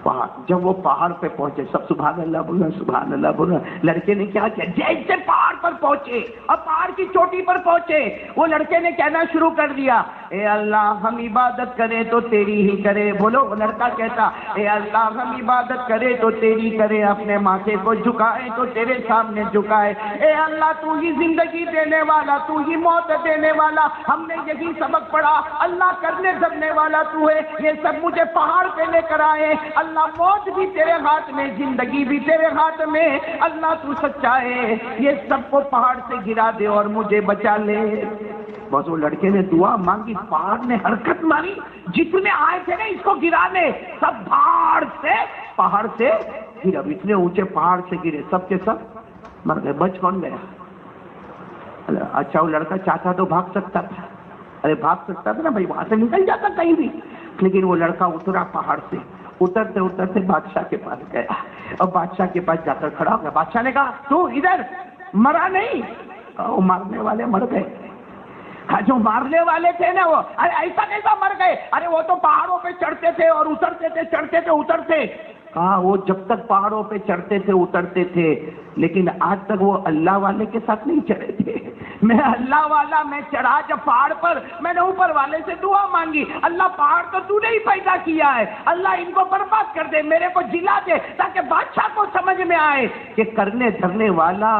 پہاڑ. جب وہ پہاڑ پہ پہنچے, سب سبحان اللہ بولنا, سبحان اللہ بولنا. لڑکے نے کیا کیا, جیسے پہاڑ پر پہنچے اور پہاڑ کی چوٹی پر پہنچے, وہ لڑکے نے کہنا شروع کر دیا, اے اللہ ہم عبادت کریں تو تیری ہی کرے. بولو, وہ لڑکا کہتا, اے اللہ ہم عبادت کریں تو تیری کرے, اپنے ماتھے کو جھکائے تو تیرے سامنے جھکائے. اے اللہ تو ہی زندگی دینے والا, تو ہی موت دینے والا, ہم نے یہی سبق پڑھا, اللہ کرنے دھرنے والا تو ہے. یہ سب مجھے پہاڑ پہ لے کر آئے, اللہ موت بھی تیرے ہاتھ میں, زندگی بھی تیرے ہاتھ میں, اللہ تو سچا ہے, یہ سب کو پہاڑ سے گرا دے اور مجھے بچا لے. بس وہ لڑکے نے دعا مانگی, پہاڑ نے حرکت ماری, جتنے آئے تھے نا اس کو گرانے سب پہاڑ سے گرے. اب اتنے اونچے پہاڑ سے گرے, سب کے سب مر گئے. بچ کون گیا؟ اچھا وہ لڑکا چاہتا تو بھاگ سکتا تھا, ارے بھاگ سکتا تھا نا بھائی, وہاں سے نکل جاتا کہیں بھی, لیکن وہ لڑکا اترا پہاڑ سے. اترتے اترتے بادشاہ کے پاس گیا اور بادشاہ کے پاس جا کر کھڑا ہو گیا. بادشاہ نے کہا تو ادھر مرا نہیں؟ وہ مارنے والے مر گئے. جو مارنے والے تھے نا وہ, ارے ایسا کیسا مر گئے؟ ارے وہ تو پہاڑوں پہ چڑھتے تھے اور اترتے تھے, چڑھتے تھے اترتے. کہا وہ جب تک پہاڑوں پہ چڑھتے تھے اترتے تھے, لیکن آج تک وہ اللہ والے کے ساتھ نہیں چڑھے تھے. میں اللہ والا, میں چڑھا جب پہاڑ پر, میں نے اوپر والے سے دعا مانگی, اللہ پہاڑ تو تو نے ہی پیدا کیا ہے, اللہ ان کو برباد کر دے, میرے کو جلا دے, تاکہ بادشاہ کو سمجھ میں آئے کہ کرنے دھرنے والا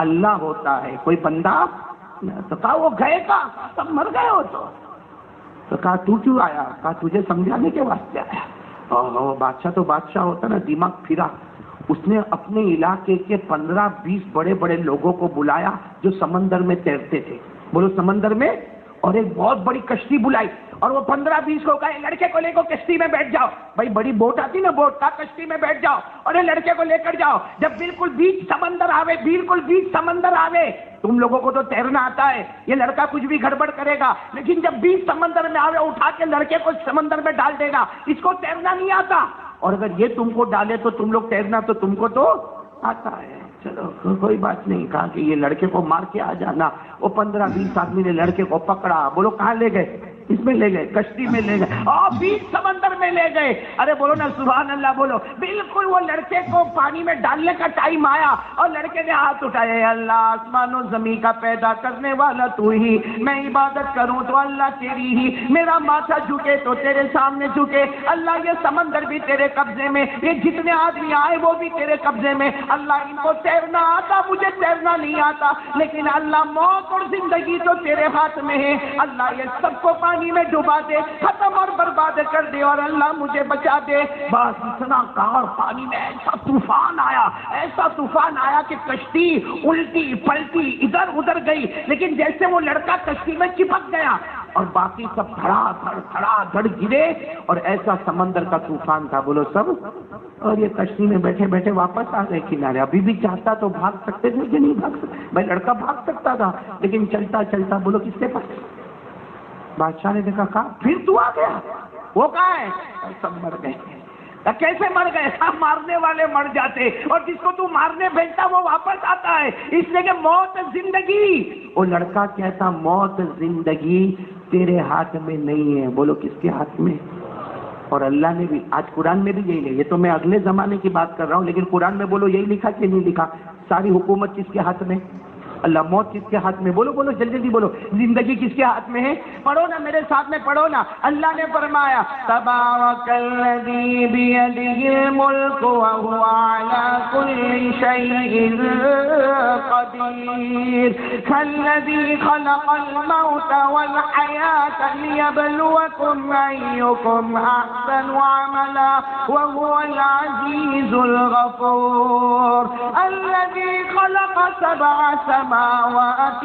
اللہ ہوتا ہے, کوئی بندہ. تو کہا وہ گئے کا سب مر گئے ہو تو کہا تو کیوں آیا؟ کہا تجھے سمجھانے کے واسطے آیا. بادشاہ تو بادشاہ ہوتا نا, دماغ پھرا. اس نے اپنے علاقے کے 15-20 بڑے بڑے لوگوں کو بلایا جو سمندر میں تیرتے تھے. بولو سمندر میں. اور ایک بہت بڑی کشتی بلائی, اور وہ 15-20 کو کہا لڑکے کو لے کو کشتی میں بیٹھ جاؤ. بھائی بڑی بوٹ آتی نا, بوٹ کا کشتی میں بیٹھ جاؤ اور یہ لڑکے کو لے کر جاؤ. جب بالکل بیچ سمندر آوے, تم لوگوں کو تو تیرنا آتا ہے, یہ لڑکا کچھ بھی گڑبڑ کرے گا, لیکن جب بیچ سمندر میں آوے اٹھا کے لڑکے کو سمندر میں ڈال دے گا. اس کو تیرنا نہیں آتا, اور اگر یہ تم کو ڈالے تو تم لوگ تیرنا تو تم کو تو آتا ہے. چلو کوئی بات نہیں. کہا کہ یہ لڑکے کو مار کے آ جانا. وہ 15-20 آدمی نے لڑکے کو پکڑا. بولو کہاں لے گئے؟ اس میں لے گئے, کشتی میں لے گئے اور بیچ سمندر میں لے گئے. ارے بولو نا سبحان اللہ بولو. بالکل وہ لڑکے کو پانی میں ڈالنے کا ٹائم آیا اور لڑکے نے ہاتھ اٹھائے, اللہ آسمان و زمین کا پیدا کرنے والا تو ہی, میں عبادت کروں تو اللہ تیری ہی, میرا ماتھا جھکے تو تیرے سامنے جھکے. اللہ یہ سمندر بھی تیرے قبضے میں, یہ جتنے آدمی آئے وہ بھی تیرے قبضے میں. اللہ ان کو تیرنا آتا, مجھے تیرنا نہیں آتا, لیکن اللہ موت اور زندگی تو تیرے ہاتھ میں ہے. اللہ یہ سب کو پانی میں ڈبا دے, ختم اور برباد کر دے, اور اللہ مجھے بچا دے. بس اتنا کہا, پانی میں ایسا طوفان آیا کہ کشتی الٹی پلٹی ادھر ادھر گئی, لیکن جیسے وہ لڑکا کشتی میں چپک گیا اور باقی سب دھڑا دھڑ گرے, اور ایسا سمندر کا طوفان تھا. بولو سب. اور یہ کشتی میں بیٹھے بیٹھے واپس آ گئے کنارے. ابھی بھی چاہتا تو بھاگ سکتے تھے کہ نہیں بھاگ سکتے؟ بھائی لڑکا بھاگ سکتا تھا, لیکن چلتا چلتا بولو کس کے پاس. بادشاہ نے دیکھا, کہا پھر تو آ گیا. وہ کہاں ہے؟ سب مر گئے. کیسے مر گئے؟ مارنے والے مر جاتے, اور جس کو تو مارنے بھیجتا وہ واپس آتا ہے. اس لیے کہ موت زندگی, وہ لڑکا کہتا موت زندگی تیرے ہاتھ میں نہیں ہے. بولو کس کے ہاتھ میں؟ اور اللہ نے بھی آج قرآن میں بھی یہی ہے. یہ تو میں اگلے زمانے کی بات کر رہا ہوں, لیکن قرآن میں بولو یہی لکھا کہ نہیں لکھا؟ ساری حکومت کس کے ہاتھ میں؟ اللہ. موت کس کے ہاتھ میں؟ بولو بولو جلدی جلدی بولو. زندگی کس کے ہاتھ میں ہے؟ پڑھو نا میرے ساتھ میں, پڑھو نا. اللہ نے فرمایا تبارک الذی بیدہ الملک وہو علی کل شیء قدیر الذی خلق الموت والحیاۃ لیبلوکم ایکم احسن عملا وہو العزیز الغفور الذی خلق سبع سماوات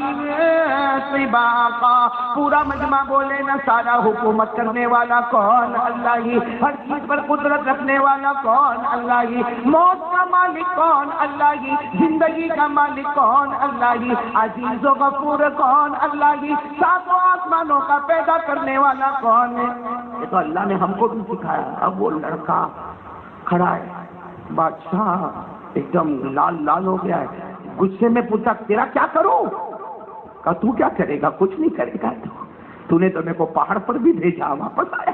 طباقا. پورا مجمع بولے نا, سارا حکومت کرنے والا کون؟ اللہ ہی. ہر چیز پر قدرت رکھنے والا کون؟ اللہ ہی. موت کا مالک کون؟ اللہ ہی. زندگی کا مالک کون؟ اللہ ہی. عزیز و غفور کون؟ اللہ ہی. ساتوں آسمانوں کا پیدا کرنے والا کون ہے؟ یہ تو اللہ نے ہم کو بھی سکھایا. اب وہ لڑکا کھڑا ہے, بادشاہ ایک دم لال لال ہو گیا ہے. غصے میں پوچھا تیرا کیا کروں؟ کہا تو کیا کرے گا؟ کچھ نہیں کرے گا. تو نے تو میرے کو پہاڑ پر بھی بھیجا, واپس آیا.